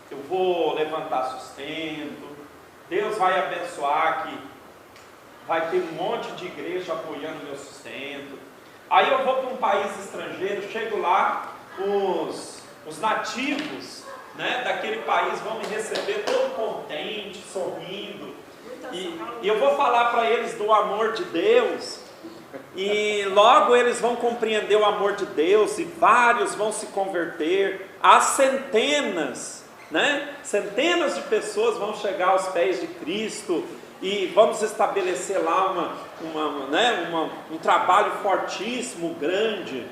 [SPEAKER 1] eu vou levantar sustento, Deus vai abençoar que vai ter um monte de igreja apoiando meu sustento. Aí eu vou para um país estrangeiro, chego lá, os nativos, né, daquele país vão me receber todo contente, sorrindo, e eu vou falar para eles do amor de Deus, E logo eles vão compreender o amor de Deus e vários vão se converter. Há centenas, né? Centenas de pessoas vão chegar aos pés de Cristo e vamos estabelecer lá um trabalho fortíssimo, grande.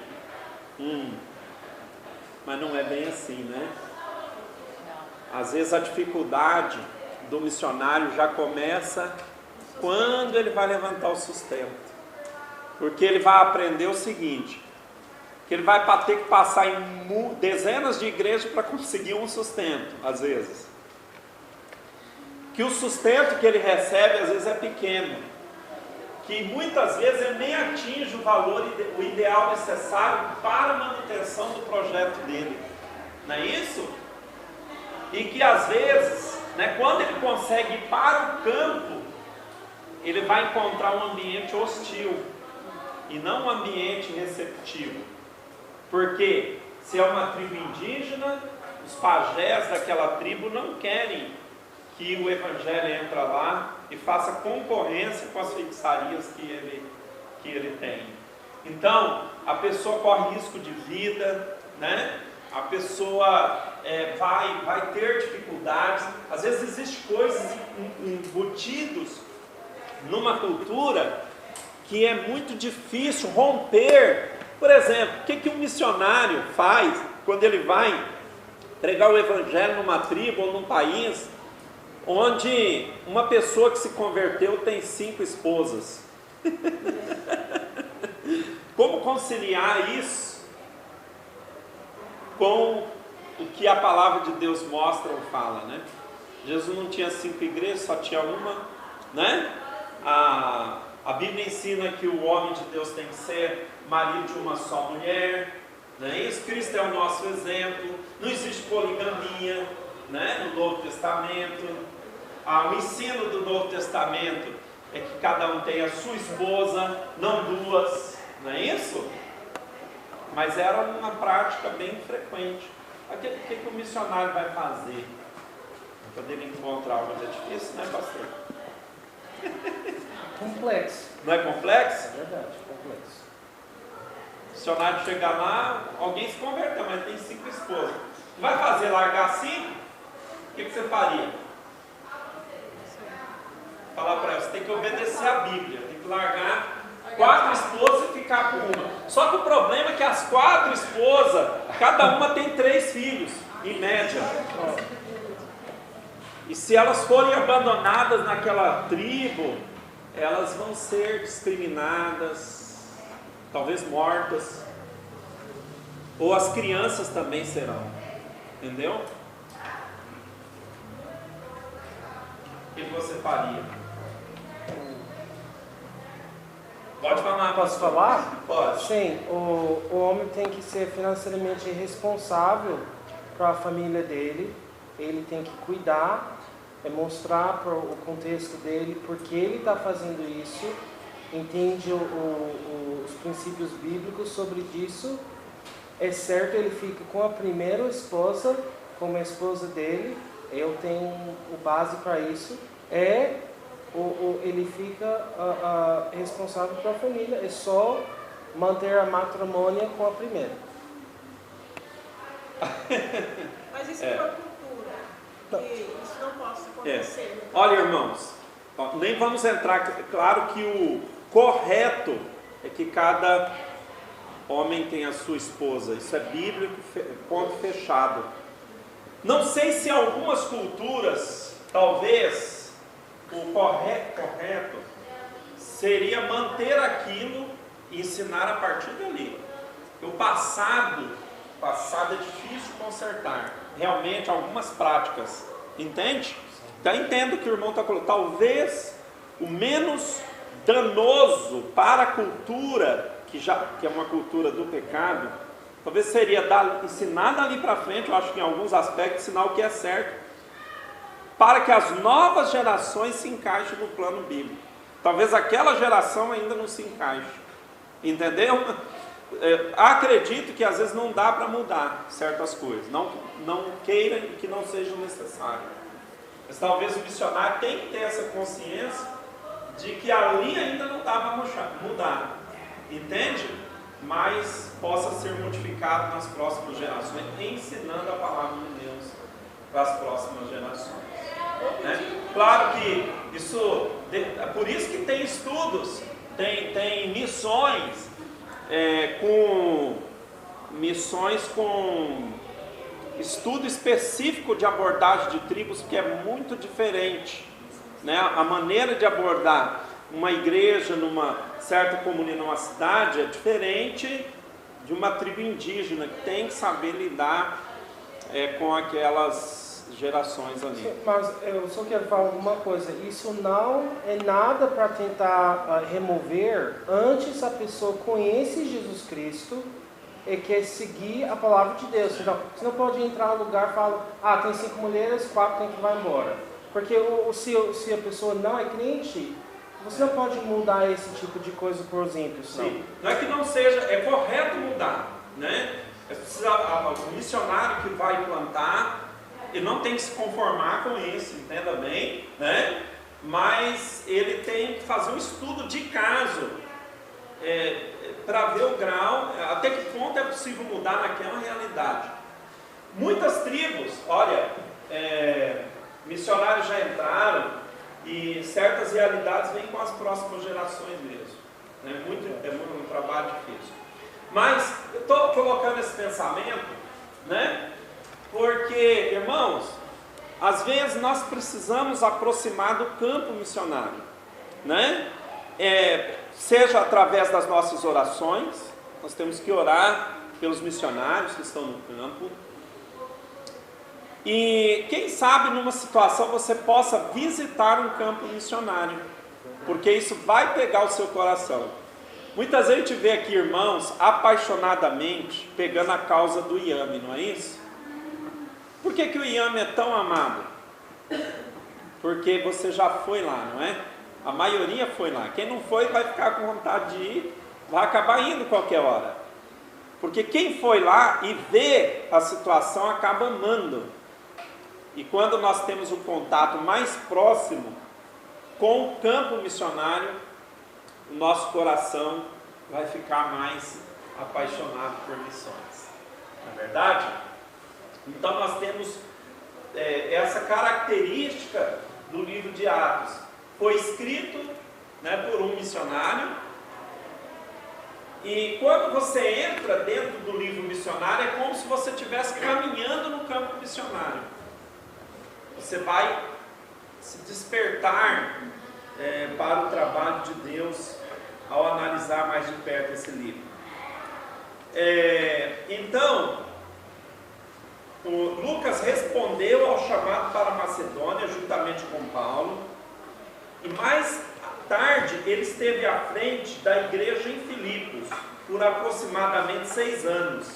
[SPEAKER 1] Mas não é bem assim, né? Às vezes a dificuldade do missionário já começa quando ele vai levantar o sustento. Porque ele vai aprender o seguinte, que ele vai ter que passar em dezenas de igrejas para conseguir um sustento, às vezes. Que o sustento que ele recebe, às vezes, é pequeno. Que muitas vezes ele nem atinge o valor, o ideal necessário para a manutenção do projeto dele. Não é isso? E que às vezes, né, quando ele consegue ir para o campo, ele vai encontrar um ambiente hostil e não um ambiente receptivo. Porque se é uma tribo indígena, os pajés daquela tribo não querem que o evangelho entre lá e faça concorrência com as feitiçarias que ele tem. Então, a pessoa corre risco de vida, né? A pessoa vai ter dificuldades. Às vezes existem coisas embutidas numa cultura que é muito difícil romper. Por exemplo, o que um missionário faz quando ele vai pregar o evangelho numa tribo ou num país onde uma pessoa que se converteu tem 5 esposas? Como conciliar isso com o que a palavra de Deus mostra ou fala, né? Jesus não tinha 5 igrejas, só tinha uma, né? A Bíblia ensina que o homem de Deus tem que ser marido de uma só mulher, né? Isso, Cristo é o nosso exemplo. Não existe poligamia, né, no Novo Testamento. O ensino do Novo Testamento é que cada um tem a sua esposa, não duas, não é isso? Mas era uma prática bem frequente. O que o missionário vai fazer quando ele encontra algo? É difícil, né, pastor?
[SPEAKER 5] Complexo.
[SPEAKER 1] Não é complexo?
[SPEAKER 5] É verdade, complexo.
[SPEAKER 1] O missionário chega lá, alguém se converteu, mas tem 5 esposas. Vai fazer largar 5? O que você faria? Falar para ela, você tem que obedecer a Bíblia, tem que largar 4 esposas e ficar com uma. Só que o problema é que as 4 esposas, cada uma tem 3 filhos, em média. E se elas forem abandonadas naquela tribo, elas vão ser discriminadas, talvez mortas, ou as crianças também serão, entendeu? O que você faria? Pode falar.
[SPEAKER 5] Posso falar?
[SPEAKER 1] Pode.
[SPEAKER 5] Sim, o homem tem que ser financeiramente responsável para a família dele. Ele tem que cuidar, mostrar para o contexto dele porque ele está fazendo isso, entende os princípios bíblicos sobre isso. É certo, ele fica com a primeira esposa, como a esposa dele. Eu tenho o base para isso. Ele fica responsável para a família. É só manter a matrimônia com a primeira.
[SPEAKER 6] Mas isso é uma cultura. Que isso não possa acontecer.
[SPEAKER 1] Olha, irmãos, nem vamos entrar. Claro que o correto é que cada homem tem a sua esposa. Isso é bíblico, ponto fechado. Não sei se algumas culturas, talvez, o correto seria manter aquilo e ensinar a partir dali. O passado é difícil consertar. Realmente, algumas práticas. Entende? Então, entendo que o irmão está colocando. Talvez o menos danoso para a cultura, que é uma cultura do pecado, talvez seria ensinar dali para frente, eu acho que em alguns aspectos, ensinar o que é certo, para que as novas gerações se encaixem no plano bíblico. Talvez aquela geração ainda não se encaixe. Entendeu? Acredito que às vezes não dá para mudar certas coisas. Não queira que não seja necessário. Mas talvez o missionário tenha que ter essa consciência de que ali ainda não dá para mudar. entende? Mais possa ser modificado nas próximas gerações, ensinando a palavra de Deus para as próximas gerações. Né? Claro que isso, por isso que tem estudos, tem missões com estudo específico de abordagem de tribos, que é muito diferente, né? A maneira de abordar uma igreja numa certa comunidade, numa cidade, é diferente de uma tribo indígena, que tem que saber lidar com aquelas gerações ali.
[SPEAKER 5] Mas eu só quero falar uma coisa, isso não é nada para tentar remover antes a pessoa conhece Jesus Cristo e quer seguir a palavra de Deus. Então, você não pode entrar no lugar e falar, tem 5 mulheres, 4 tem que vai embora. Porque se a pessoa não é crente, você não pode mudar esse tipo de coisa por os ímpios.
[SPEAKER 1] Sim. Não é que não seja, é correto mudar, né? O missionário que vai plantar, ele não tem que se conformar com isso, entenda bem, né? Mas ele tem que fazer um estudo de caso, para ver o grau, até que ponto é possível mudar naquela realidade. Muitas tribos, olha, missionários já entraram, e certas realidades vêm com as próximas gerações mesmo. É muito um trabalho difícil. Mas eu estou colocando esse pensamento, né? Porque, irmãos, às vezes nós precisamos aproximar do campo missionário, né? Seja através das nossas orações, nós temos que orar pelos missionários que estão no campo. E quem sabe numa situação você possa visitar um campo missionário, porque isso vai pegar o seu coração. Muitas vezes a gente vê aqui irmãos apaixonadamente pegando a causa do IAME, não é isso? Por que o IAME é tão amado? Porque você já foi lá, não é? A maioria foi lá. Quem não foi vai ficar com vontade de ir, vai acabar indo qualquer hora. Porque quem foi lá e vê a situação acaba amando. E quando nós temos um contato mais próximo com o campo missionário, o nosso coração vai ficar mais apaixonado por missões. Não é verdade? Então nós temos essa característica do livro de Atos. Foi escrito, né, por um missionário. E quando você entra dentro do livro missionário, é como se você estivesse caminhando no campo missionário. Você vai se despertar para o trabalho de Deus ao analisar mais de perto esse livro. Então, o Lucas respondeu ao chamado para a Macedônia juntamente com Paulo, e mais tarde ele esteve à frente da igreja em Filipos por aproximadamente 6 anos.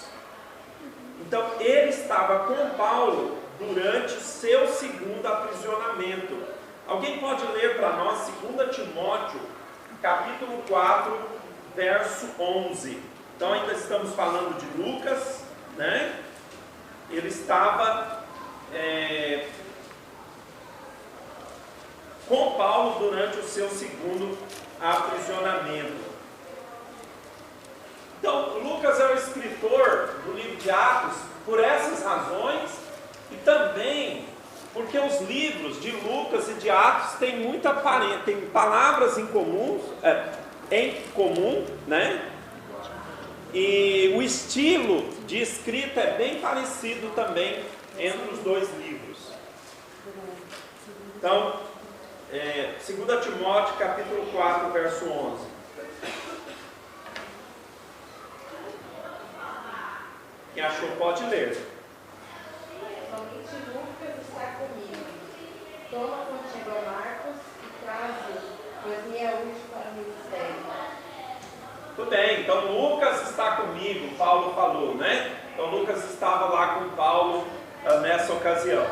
[SPEAKER 1] Então ele estava com Paulo durante o seu segundo aprisionamento. Alguém pode ler para nós 2 Timóteo, capítulo 4, verso 11. Então ainda estamos falando de Lucas, né? Ele estava com Paulo durante o seu segundo aprisionamento. Então Lucas é o escritor do livro de Atos por essas razões, e também porque os livros de Lucas e de Atos têm tem palavras em comum, né? E o estilo de escrita é bem parecido também entre os dois livros. Então, 2 Timóteo capítulo 4, verso 11. Quem achou pode ler.
[SPEAKER 3] Somente Lucas está comigo. Toma contigo a Marcos e traze-o, pois me é útil para o ministério.
[SPEAKER 1] Tudo bem, então Lucas está comigo, Paulo falou, né? Então Lucas estava lá com Paulo nessa ocasião.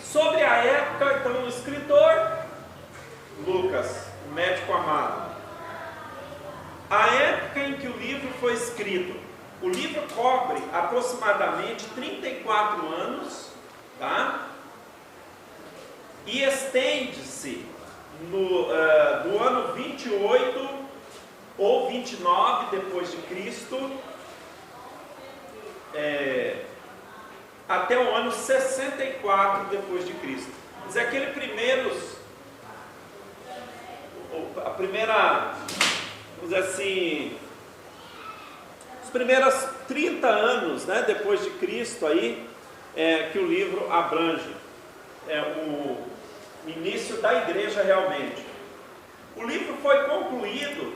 [SPEAKER 1] Sobre a época, então o escritor, Lucas, o médico amado. A época em que o livro foi escrito. O livro cobre aproximadamente 34 anos, tá? E estende-se do ano 28 ou 29 depois de Cristo, até o ano 64 depois de Cristo. Quer dizer, aquele a primeira, vamos dizer assim, os primeiros 30 anos, né, depois de Cristo aí, que o livro abrange, o início da igreja realmente. O livro foi concluído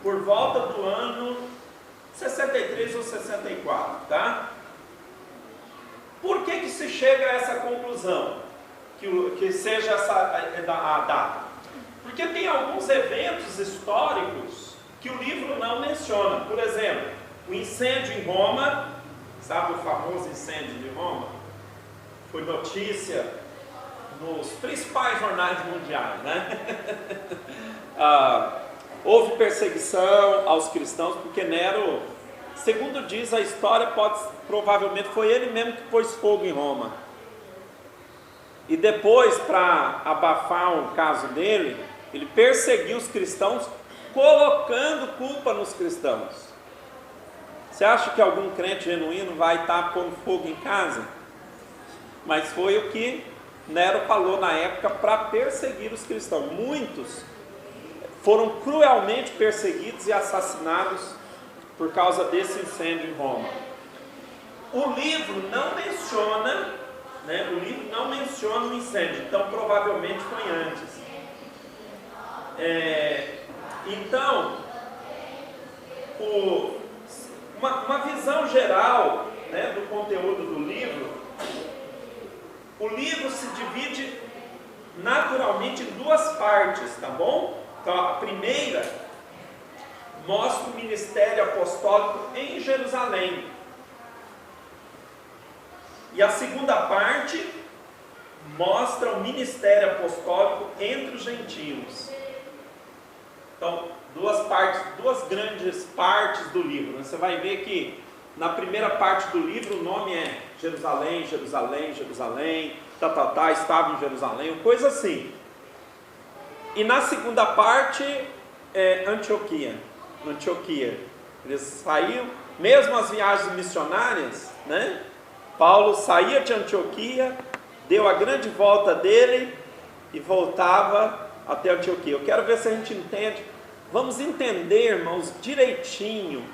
[SPEAKER 1] por volta do ano 63 ou 64, tá? Por que se chega a essa conclusão? Que seja a data? Porque tem alguns eventos históricos que o livro não menciona. Por exemplo, o incêndio em Roma, sabe o famoso incêndio de Roma? Foi notícia nos principais jornais mundiais, né? Houve perseguição aos cristãos, porque Nero, segundo diz a história, provavelmente foi ele mesmo que pôs fogo em Roma. E depois, para abafar o caso dele, ele perseguiu os cristãos, colocando culpa nos cristãos. Você acha que algum crente genuíno vai estar pondo fogo em casa? Mas foi o que Nero falou na época para perseguir os cristãos. Muitos foram cruelmente perseguidos e assassinados por causa desse incêndio em Roma. O livro não menciona, né, o incêndio, então provavelmente foi antes. Então, uma visão geral, né, do conteúdo do livro, o livro se divide naturalmente em duas partes, tá bom? Então, a primeira mostra o ministério apostólico em Jerusalém. E a segunda parte mostra o ministério apostólico entre os gentios. Então, duas grandes partes do livro. Você vai ver que na primeira parte do livro o nome é Jerusalém, Jerusalém, Jerusalém, estava em Jerusalém, coisa assim. E na segunda parte é Antioquia. Eles saíam, mesmo as viagens missionárias, né? Paulo saía de Antioquia, deu a grande volta dele e voltava até Antioquia. Eu quero ver se a gente entende. Vamos entender, irmãos, direitinho.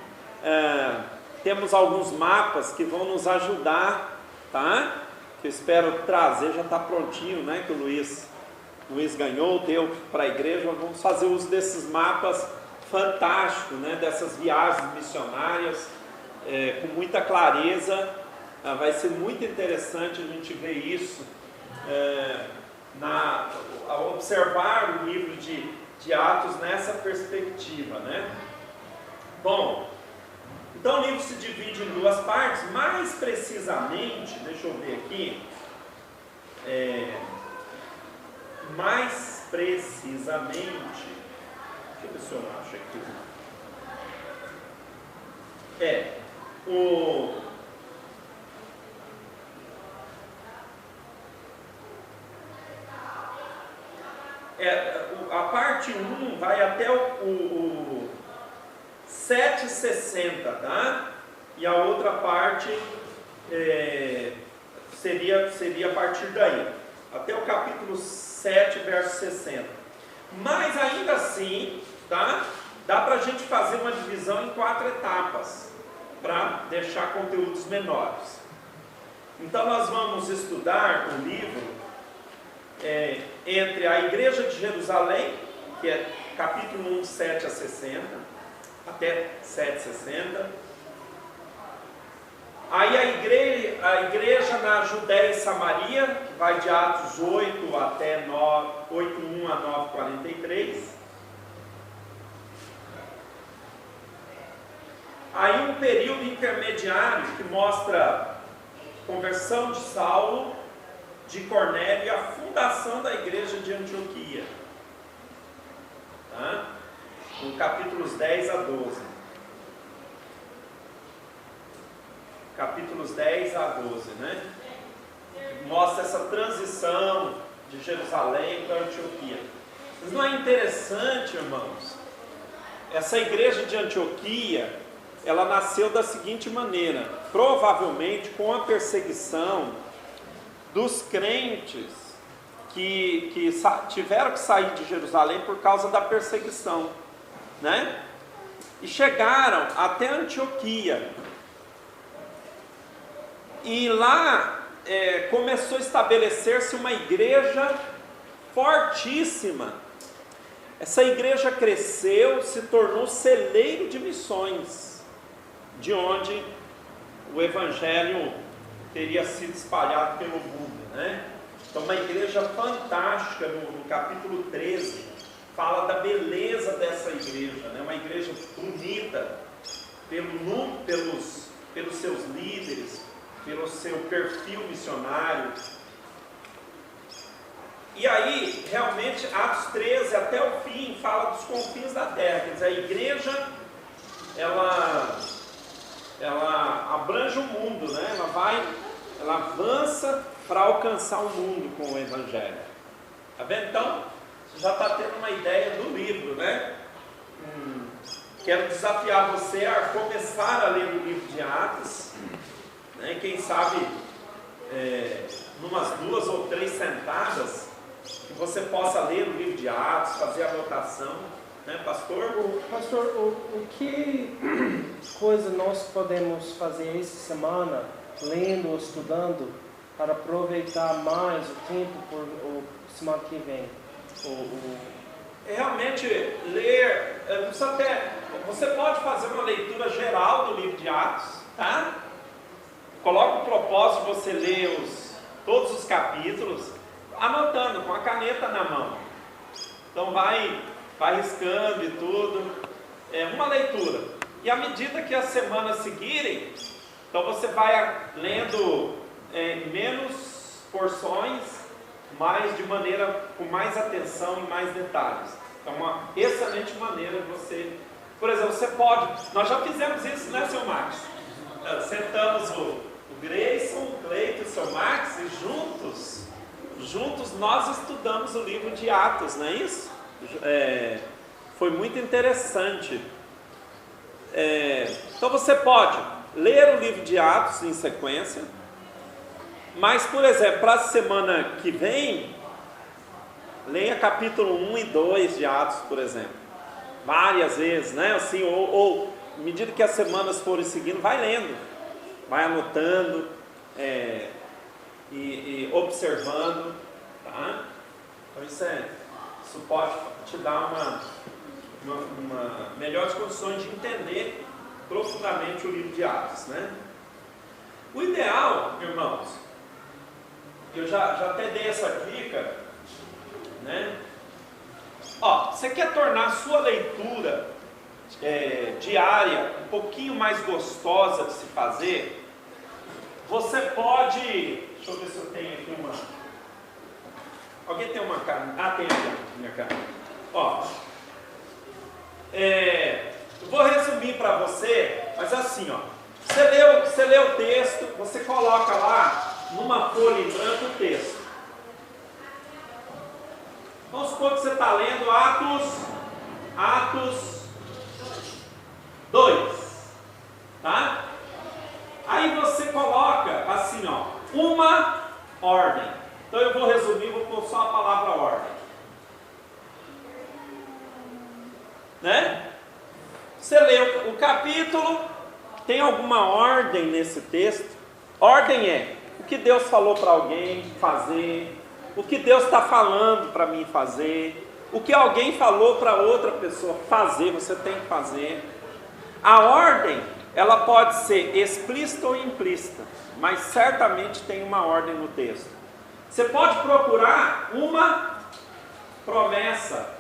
[SPEAKER 1] Temos alguns mapas que vão nos ajudar, tá? Que eu espero trazer, já está prontinho, né? Que o Luiz ganhou, deu para a igreja. Vamos fazer uso desses mapas fantásticos, né? Dessas viagens missionárias, com muita clareza. Vai ser muito interessante a gente ver isso, ao observar o livro de Atos nessa perspectiva, né? Bom, então o livro se divide em duas partes, mais precisamente, deixa eu ver aqui, mais precisamente, deixa eu ver se eu acho aqui, a parte 1 vai até o 760, tá? E a outra parte seria a partir daí, até o capítulo 7, verso 60. Mas ainda assim, tá? Dá para a gente fazer uma divisão em 4 etapas, para deixar conteúdos menores. Então nós vamos estudar o livro entre a igreja de Jerusalém, que é capítulo 1, 7 a 60, até 7,60. Aí a igreja na Judéia e Samaria, que vai de Atos 8 até 8:1 a 9:43. Aí um período intermediário que mostra conversão de Saulo, de Cornélio e a fundação da igreja de Antioquia, tá? No capítulos 10 a 12. Capítulos 10 a 12, né? Mostra essa transição de Jerusalém para Antioquia. Mas não é interessante, irmãos, essa igreja de Antioquia, ela nasceu da seguinte maneira: provavelmente com a perseguição dos crentes que tiveram que sair de Jerusalém por causa da perseguição, né? E chegaram até Antioquia. E lá começou a estabelecer-se uma igreja fortíssima. Essa igreja cresceu, se tornou celeiro de missões, de onde o evangelho teria sido espalhado pelo mundo, né? Então, uma igreja fantástica, no capítulo 13, fala da beleza dessa igreja, né? Uma igreja bonita, pelos seus líderes, pelo seu perfil missionário. E aí, realmente, Atos 13 até o fim fala dos confins da terra. Quer dizer, a igreja, ela abrange o mundo, né? Ela avança para alcançar o mundo com o evangelho. Tá vendo? Então, você já está tendo uma ideia do livro, né? Quero desafiar você a começar a ler o livro de Atos, né? Quem sabe, numas 2 ou 3 sentadas, que você possa ler o livro de Atos, fazer a anotação, né, pastor?
[SPEAKER 5] Pastor, o que coisa nós podemos fazer essa semana, lendo ou estudando, para aproveitar mais o tempo por semana que vem?
[SPEAKER 1] Realmente, ler, você pode fazer uma leitura geral do livro de Atos, tá? Coloca o propósito de você ler todos os capítulos, anotando com a caneta na mão. Então vai riscando e tudo. É uma leitura. E à medida que as semanas seguirem, então você vai lendo menos porções, mas com mais atenção e mais detalhes. É uma excelente maneira de você... Por exemplo, você pode... Nós já fizemos isso, né, seu Max? Sentamos o Grayson, o Cleito e o seu Max, e juntos nós estudamos o livro de Atos, não é isso? Foi muito interessante. Então você pode ler o livro de Atos em sequência, mas, por exemplo, para a semana que vem, leia capítulo 1 e 2 de Atos, por exemplo, várias vezes, né? Assim, ou à medida que as semanas forem seguindo, vai lendo, vai anotando e observando, tá? Então isso pode te dar melhores condições de entender profundamente o livro de Atos, né? O ideal, irmãos, eu já até dei essa dica, né? Você quer tornar a sua leitura diária um pouquinho mais gostosa de se fazer? Você pode... Deixa eu ver se eu tenho aqui uma... Alguém tem uma caneta? Tem aqui a minha caneta. Eu vou resumir para você, mas assim, você lê o texto, você coloca lá numa folha em branco o texto. Vamos supor que você está lendo Atos 2, tá? Aí você coloca assim, uma ordem. Então eu vou resumir, vou pôr só a palavra ordem, né? Você lê o capítulo, tem alguma ordem nesse texto? Ordem é o que Deus falou para alguém fazer, o que Deus está falando para mim fazer, o que alguém falou para outra pessoa fazer, você tem que fazer. A ordem, ela pode ser explícita ou implícita, mas certamente tem uma ordem no texto. Você pode procurar uma promessa.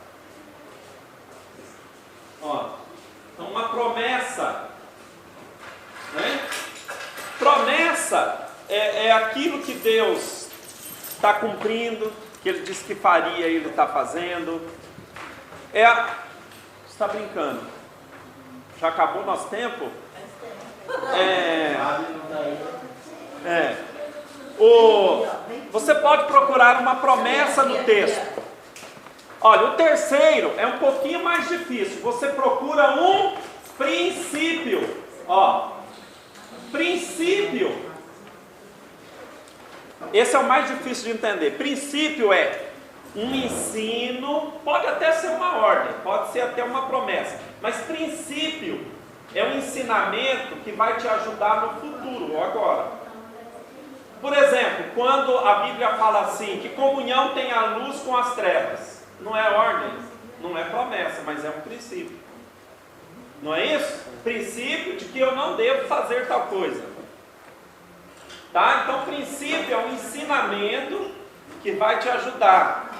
[SPEAKER 1] Então, uma promessa, né? Promessa é aquilo que Deus está cumprindo, que Ele disse que faria e Ele está fazendo. Você está brincando? Já acabou o nosso tempo? Você pode procurar uma promessa no texto. Olha, o terceiro é um pouquinho mais difícil. Você procura um princípio. Ó, princípio. Esse é o mais difícil de entender. Princípio é um ensino, pode até ser uma ordem, pode ser até uma promessa, mas princípio é um ensinamento que vai te ajudar no futuro, ou agora. Por exemplo, quando a Bíblia fala assim, que comunhão tem a luz com as trevas, não é ordem, não é promessa, mas é um princípio. Não é isso? Princípio de que eu não devo fazer tal coisa. Tá? Então, princípio é um ensinamento que vai te ajudar.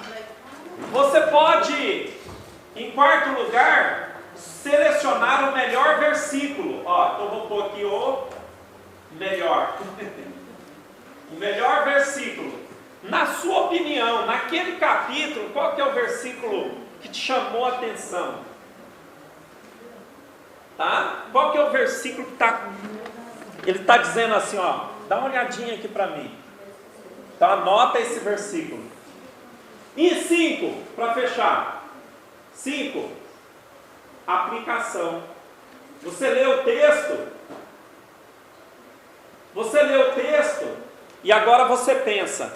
[SPEAKER 1] Você pode, em quarto lugar, selecionar o melhor versículo. Ó, então vou pôr aqui o melhor. O melhor versículo. Na sua opinião, naquele capítulo, qual que é o versículo que te chamou a atenção? Tá? Qual que é o versículo que está... Ele está dizendo assim, ó, dá uma olhadinha aqui para mim. Então anota esse versículo. E 5, para fechar. 5, aplicação. Você lê o texto. Você lê o texto e agora você pensa,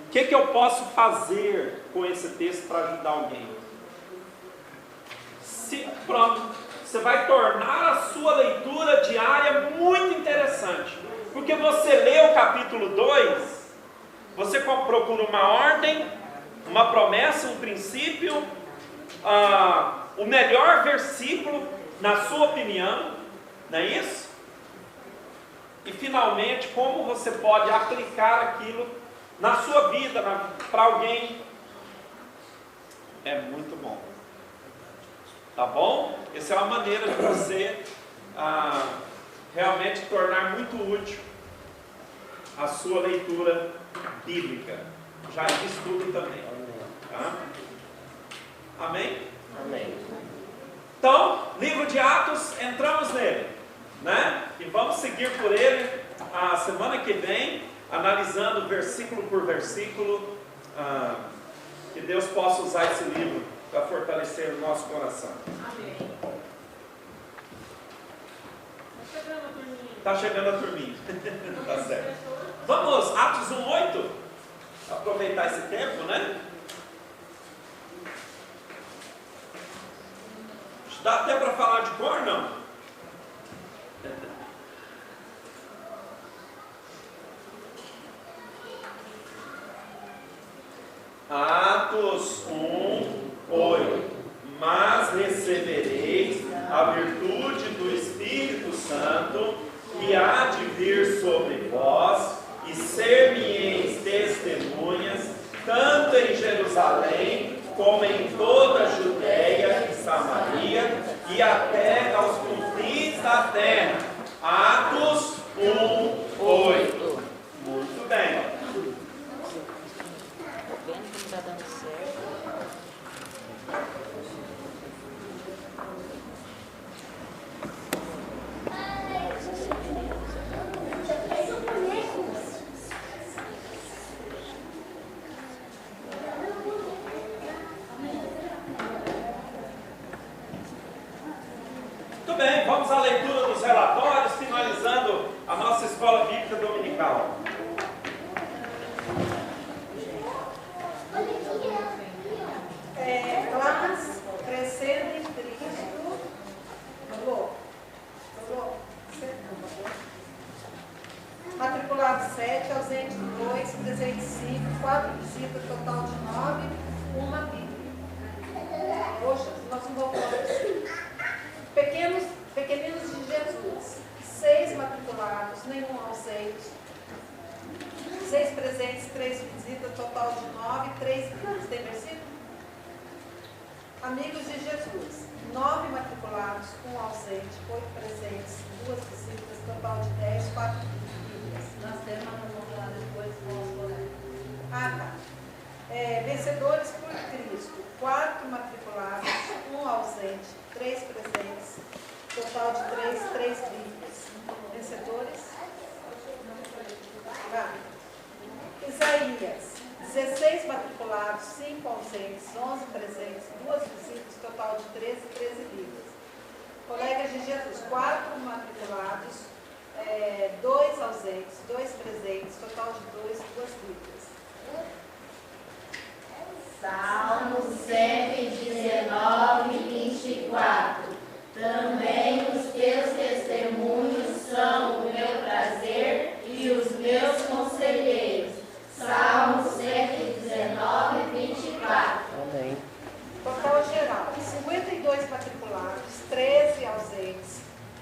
[SPEAKER 1] o que eu posso fazer com esse texto para ajudar alguém? Pronto, você vai tornar a sua leitura diária muito interessante. Porque você lê o capítulo 2, você procura uma ordem, uma promessa, um princípio, o melhor versículo, na sua opinião, não é isso? E finalmente, como você pode aplicar aquilo na sua vida, para alguém. É muito bom. Tá bom? Essa é uma maneira de você realmente tornar muito útil a sua leitura bíblica. Já em estudo também. Tá? Amém?
[SPEAKER 5] Amém.
[SPEAKER 1] Então, livro de Atos, entramos nele, né? E vamos seguir por ele a semana que vem, analisando versículo por versículo. Que Deus possa usar esse livro para fortalecer o nosso coração.
[SPEAKER 6] Amém.
[SPEAKER 1] Está chegando a turminha. Tá certo. Vamos, Atos 1:8. Aproveitar esse tempo, né? Dá até para falar de cor, não? Atos 1:8. Mas recebereis a virtude do Espírito Santo, que há de vir sobre vós, e ser-me-eis testemunhas, tanto em Jerusalém, como em toda a Judéia e Samaria, e até aos confins da terra. Atos 1:8. Muito bem.
[SPEAKER 7] Está dando certo.
[SPEAKER 1] Muito bem, vamos à leitura dos relatórios, finalizando a nossa escola bíblica dominical.
[SPEAKER 3] Classe crescendo em Cristo. Matriculado 7, ausente 2, presente 5, 4 visitas, total de 9, uma Bíblia. Poxa, nós não vamos falar. Pequeninos de Jesus, 6 matriculados, nenhum ausente. 6 presentes, 3 visitas, total de 9, 3 Bíblias. Tem versículo? Amigos de Jesus, 9 matriculados, 1 ausente, 8 presentes, 2 visitas, total de 10, 4 Bíblias.
[SPEAKER 4] Nós temos uma lá depois,
[SPEAKER 3] Tá. Vencedores por Cristo, 4 matriculados, 1 ausente, 3 presentes, total de 3 Bíblias. Vencedores? Isaías, 16 matriculados.
[SPEAKER 9] matriculados, 5 ausentes, 11 presentes, 2 visitas, total de 13 livros. Colegas de Jesus, 4 matriculados, 2 ausentes, 2 presentes, total de 2 livros.
[SPEAKER 10] Salmo 119, 24. Também os teus testemunhos são o meu prazer e os meus conselheiros. Salmo 119, 24.
[SPEAKER 5] Amém.
[SPEAKER 9] Total geral, 52 matriculados, 13 ausentes,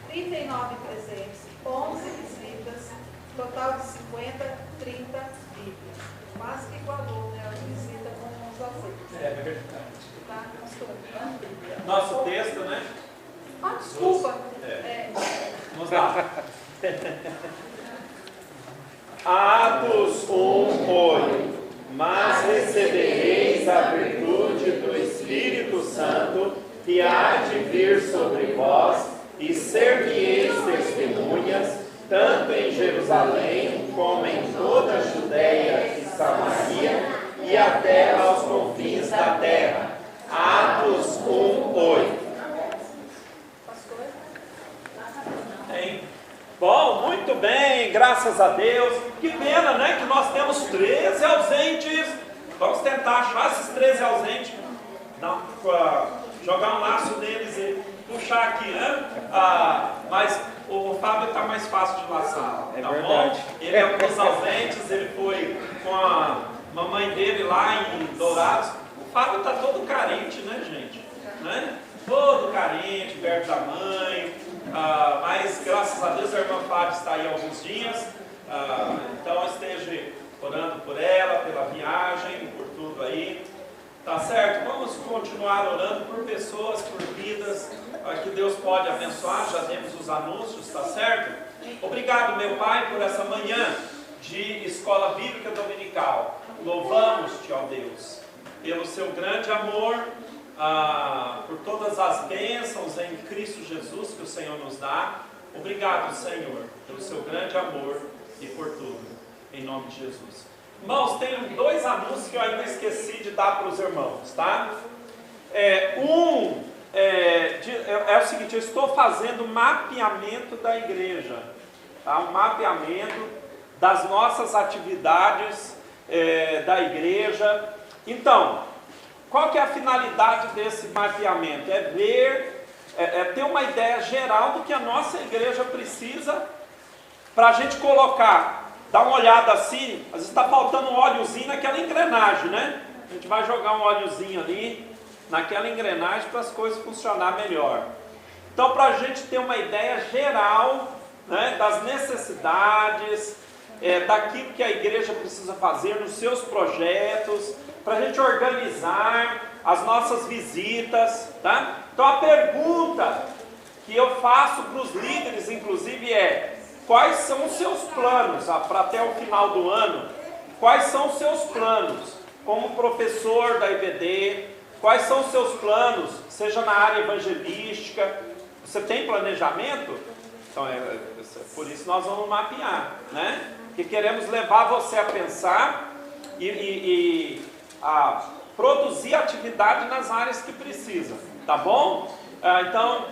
[SPEAKER 9] 39 presentes, 11 visitas, total de 50, 30 bíblias. Quase que igualou, né? A visita com os ausentes.
[SPEAKER 1] É verdade.
[SPEAKER 9] Tá?
[SPEAKER 1] Nosso texto, né?
[SPEAKER 9] Ah, desculpa.
[SPEAKER 1] Vamos lá. Atos 1:8. Mas recebereis a virtude do Espírito Santo, que há de vir sobre vós, e ser-me-eis testemunhas, tanto em Jerusalém, como em toda a Judéia e Samaria, e até aos confins da terra. Atos 1:8. Bom, muito bem, graças a Deus. Que pena, né, que nós temos 13 ausentes. Vamos tentar achar esses 13 ausentes. Não, jogar um laço neles e puxar aqui, né? Mas o Fábio está mais fácil de laçar.
[SPEAKER 5] É
[SPEAKER 1] tá
[SPEAKER 5] verdade.
[SPEAKER 1] Bom? Ele é um dos ausentes, ele foi com a mamãe dele lá em Dourados. O Fábio está todo carente, né, gente? Né? Todo carente, perto da mãe. Mas graças a Deus a irmã Fábio está aí há alguns dias. Então esteja orando por ela, pela viagem, por tudo aí. Tá certo? Vamos continuar orando por pessoas, por vidas que Deus pode abençoar. Já demos os anúncios, tá certo? Obrigado, meu Pai, por essa manhã de escola bíblica dominical. Louvamos-te, ó Deus, pelo seu grande amor, por todas as bênçãos em Cristo Jesus que o Senhor nos dá. Obrigado, Senhor, pelo seu grande amor e por tudo, em nome de Jesus. Irmãos, tem 2 anúncios que eu ainda esqueci de dar para os irmãos, tá? É o seguinte, eu estou fazendo mapeamento da igreja, tá? Um mapeamento das nossas atividades da igreja. Então, qual que é a finalidade desse mapeamento? É ver, ter uma ideia geral do que a nossa igreja precisa para a gente colocar. Dá uma olhada assim, às vezes está faltando um óleozinho naquela engrenagem, né? A gente vai jogar um óleozinho ali naquela engrenagem para as coisas funcionar melhor. Então, para a gente ter uma ideia geral, né, das necessidades, daquilo que a igreja precisa fazer nos seus projetos, para a gente organizar as nossas visitas, tá? Então, a pergunta que eu faço para os líderes, inclusive, quais são os seus planos para até o final do ano? Quais são os seus planos como professor da IBD? Quais são os seus planos, seja na área evangelística? Você tem planejamento? Então, por isso nós vamos mapear, né? Que queremos levar você a pensar e a produzir atividade nas áreas que precisa, tá bom? Então,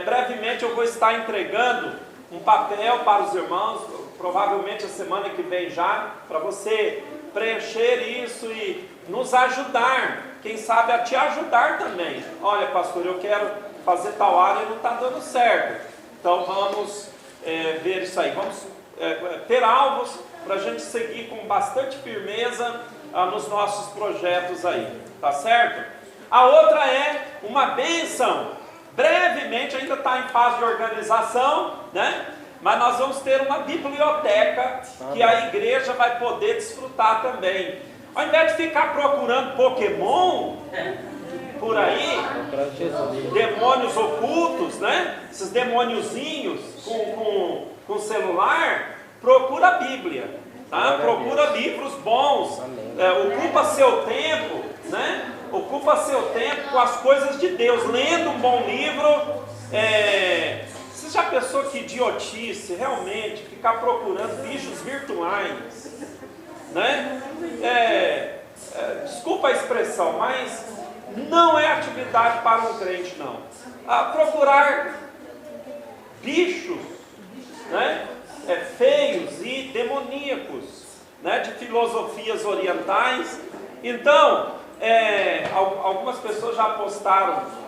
[SPEAKER 1] brevemente eu vou estar entregando um papel para os irmãos, provavelmente a semana que vem já, para você preencher isso e nos ajudar, quem sabe a te ajudar também. Olha, pastor, eu quero fazer tal área e não está dando certo. Então vamos ver isso aí, vamos ter alvos para a gente seguir com bastante firmeza nos nossos projetos aí, tá certo? A outra é uma bênção. Brevemente, ainda está em fase de organização, né? Mas nós vamos ter uma biblioteca que a igreja vai poder desfrutar também. Ao invés de ficar procurando Pokémon por aí, demônios ocultos, né? Esses demôniozinhos com celular, procura a Bíblia, tá? Procura livros bons, ocupa seu tempo, né? Ocupa seu tempo com as coisas de Deus, lendo um bom livro. Você já pensou que idiotice, realmente, ficar procurando bichos virtuais, né? desculpa a expressão, mas não é atividade para um crente, não. Procurar bichos, né, feios e demoníacos, né, de filosofias orientais. Então, algumas pessoas já postaram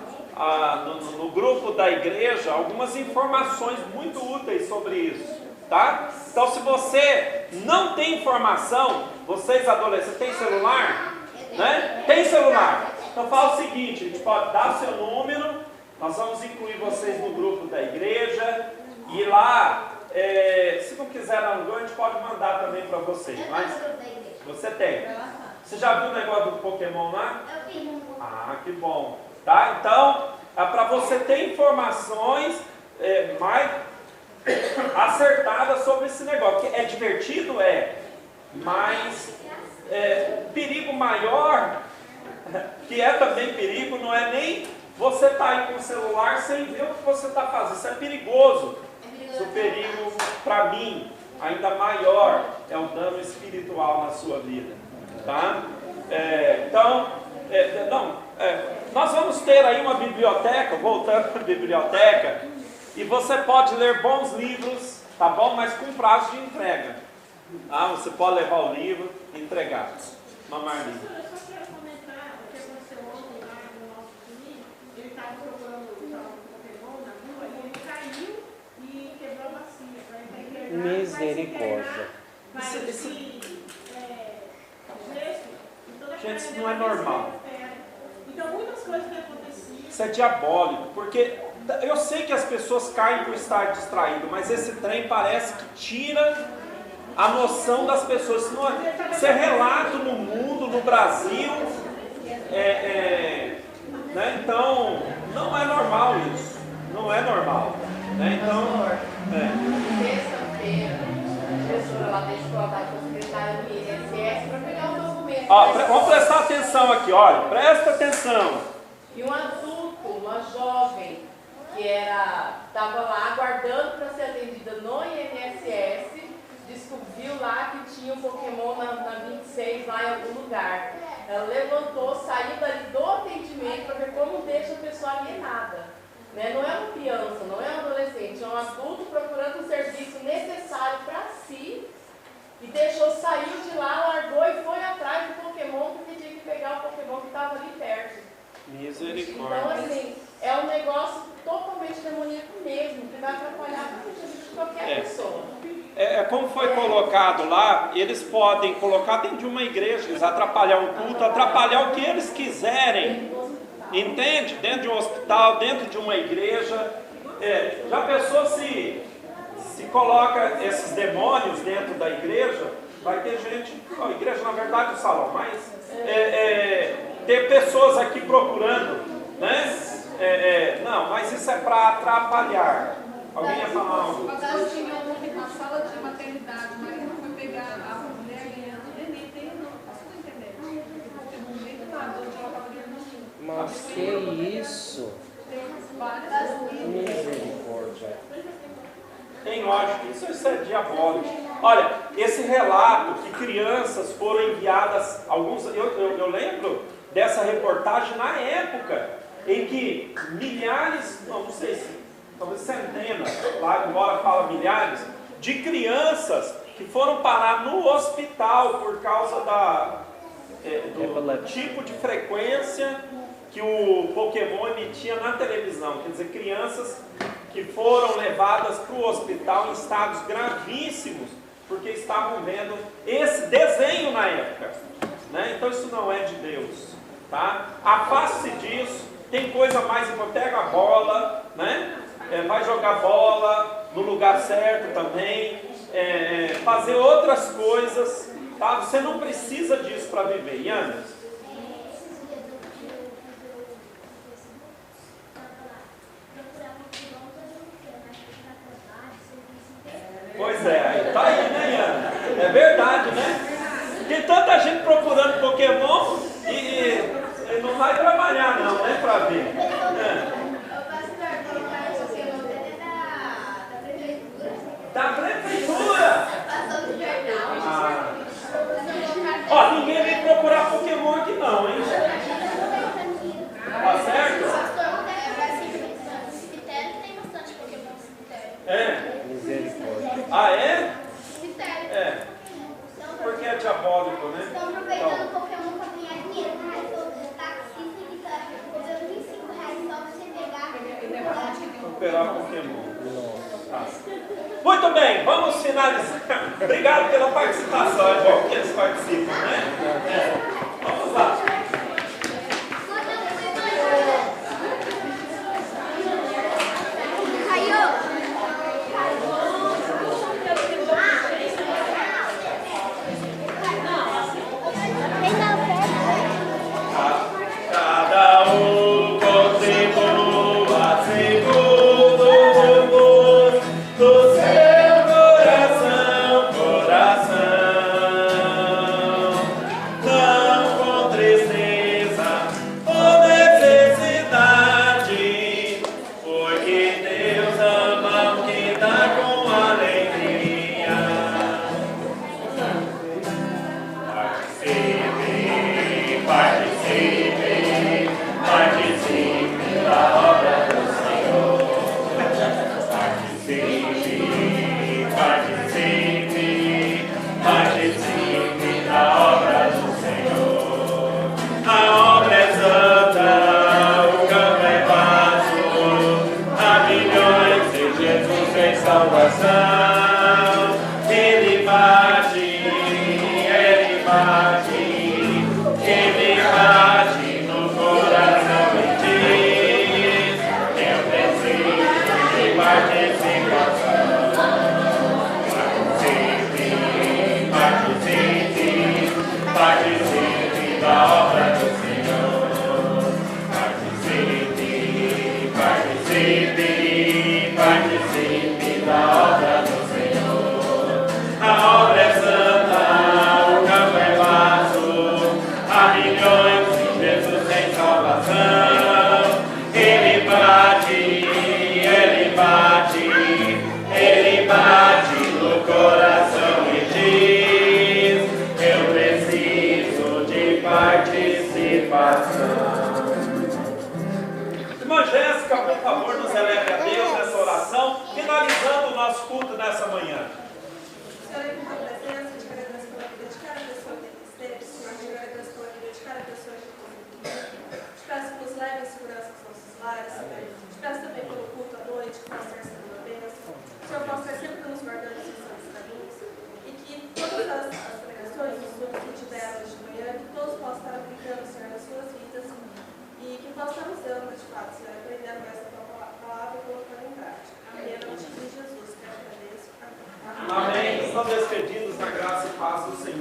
[SPEAKER 1] no grupo da igreja algumas informações muito úteis sobre isso, tá? Então, se você não tem informação, vocês adolescentes, tem celular? Né? Tem celular? Então fala o seguinte, a gente pode dar o seu número, nós vamos incluir vocês no grupo da igreja, e lá, se não quiser não, a gente pode mandar também para vocês, mas você tem. Você já viu o negócio do Pokémon lá?
[SPEAKER 10] Eu vi.
[SPEAKER 1] Ah, que bom. Tá? Então, para você ter informações mais acertadas sobre esse negócio, que é divertido, mas o perigo maior, que é também perigo, não é nem você estar aí com o celular sem ver o que você está fazendo. Isso é perigoso. O perigo, para mim, ainda maior é o dano espiritual na sua vida. Tá? Nós vamos ter aí uma biblioteca, voltando para a biblioteca, e você pode ler bons livros, tá bom? Mas com prazo de entrega. Você pode levar o livro e entregar. Uma marmita.
[SPEAKER 6] Eu só quero comentar o que aconteceu ontem lá no nosso time. Ele estava procurando um Pokémon na rua e ele caiu e quebrou a bacia. Vai estar internado.
[SPEAKER 5] Misericórdia.
[SPEAKER 1] Gente, isso não é normal.
[SPEAKER 6] Então, muitas coisas têm acontecido.
[SPEAKER 1] Isso é diabólico, porque eu sei que as pessoas caem por estar distraído, mas esse trem parece que tira a noção das pessoas. Isso é relato no mundo, no Brasil, né? Então, não é normal isso. Não é normal. Né? Então,
[SPEAKER 3] Terça-feira, a professora lá da escola estava com a secretária do INSS para pegar o documento.
[SPEAKER 1] Vamos prestar atenção aqui, olha, presta atenção.
[SPEAKER 3] E um adulto, uma jovem, que estava lá aguardando para ser atendida no INSS, descobriu lá que tinha um Pokémon na 26 lá em algum lugar. Ela levantou, saiu dali do atendimento para ver como deixa a pessoa alienada. Né? Não é uma criança, não é um adolescente, é um adulto procurando um serviço necessário para si e saiu de lá, largou e foi atrás do Pokémon porque tinha que pegar o Pokémon que estava ali perto.
[SPEAKER 1] Misericórdia.
[SPEAKER 3] Então, assim, é um negócio totalmente demoníaco mesmo, que vai atrapalhar a vida de qualquer pessoa.
[SPEAKER 1] Como foi colocado lá, eles podem colocar dentro de uma igreja, eles atrapalhar um culto, atrapalhar o que eles quiserem, entende? Dentro de um hospital, dentro de uma igreja. Já pensou se coloca esses demônios dentro da igreja? Vai ter gente, a igreja na verdade é o salão, mas ter pessoas aqui procurando, né? Não, mas isso é para atrapalhar. Alguém ia falar algo?
[SPEAKER 4] Mas tinha uma sala de maternidade, mas não foi pegar a mulher ganhando neném, não posso entender. Porque no meio do nada, onde ela estava ganhando.
[SPEAKER 5] Mas que isso? Misericórdia.
[SPEAKER 1] Tem lógica, isso é diabólico. Olha, esse relato que crianças foram enviadas, eu lembro dessa reportagem na época em que milhares, não sei se, talvez centenas, lá embora fala milhares, de crianças que foram parar no hospital por causa do tipo de frequência que o Pokémon emitia na televisão. Quer dizer, crianças que foram levadas para o hospital em estados gravíssimos, porque estavam vendo esse desenho na época. Né? Então isso não é de Deus. Tá? Afaste-se disso, tem coisa mais importante, pega a bola, né? Vai jogar bola no lugar certo também, fazer outras coisas. Tá? Você não precisa disso para viver. Yannis? Pois é, tá aí, né, Yana? É verdade, né? Tem tanta gente procurando Pokémon e não vai trabalhar não, né, pra ver. Da prefeitura? Ó, ninguém vem procurar Pokémon
[SPEAKER 6] e que possamos dando de fato, Senhor, aprendendo mais a tua palavra e colocando em prática. Amém. Em nome de Jesus, que eu agradeço. Amém.
[SPEAKER 1] Amém. Estamos despedidos na graça e paz do Senhor.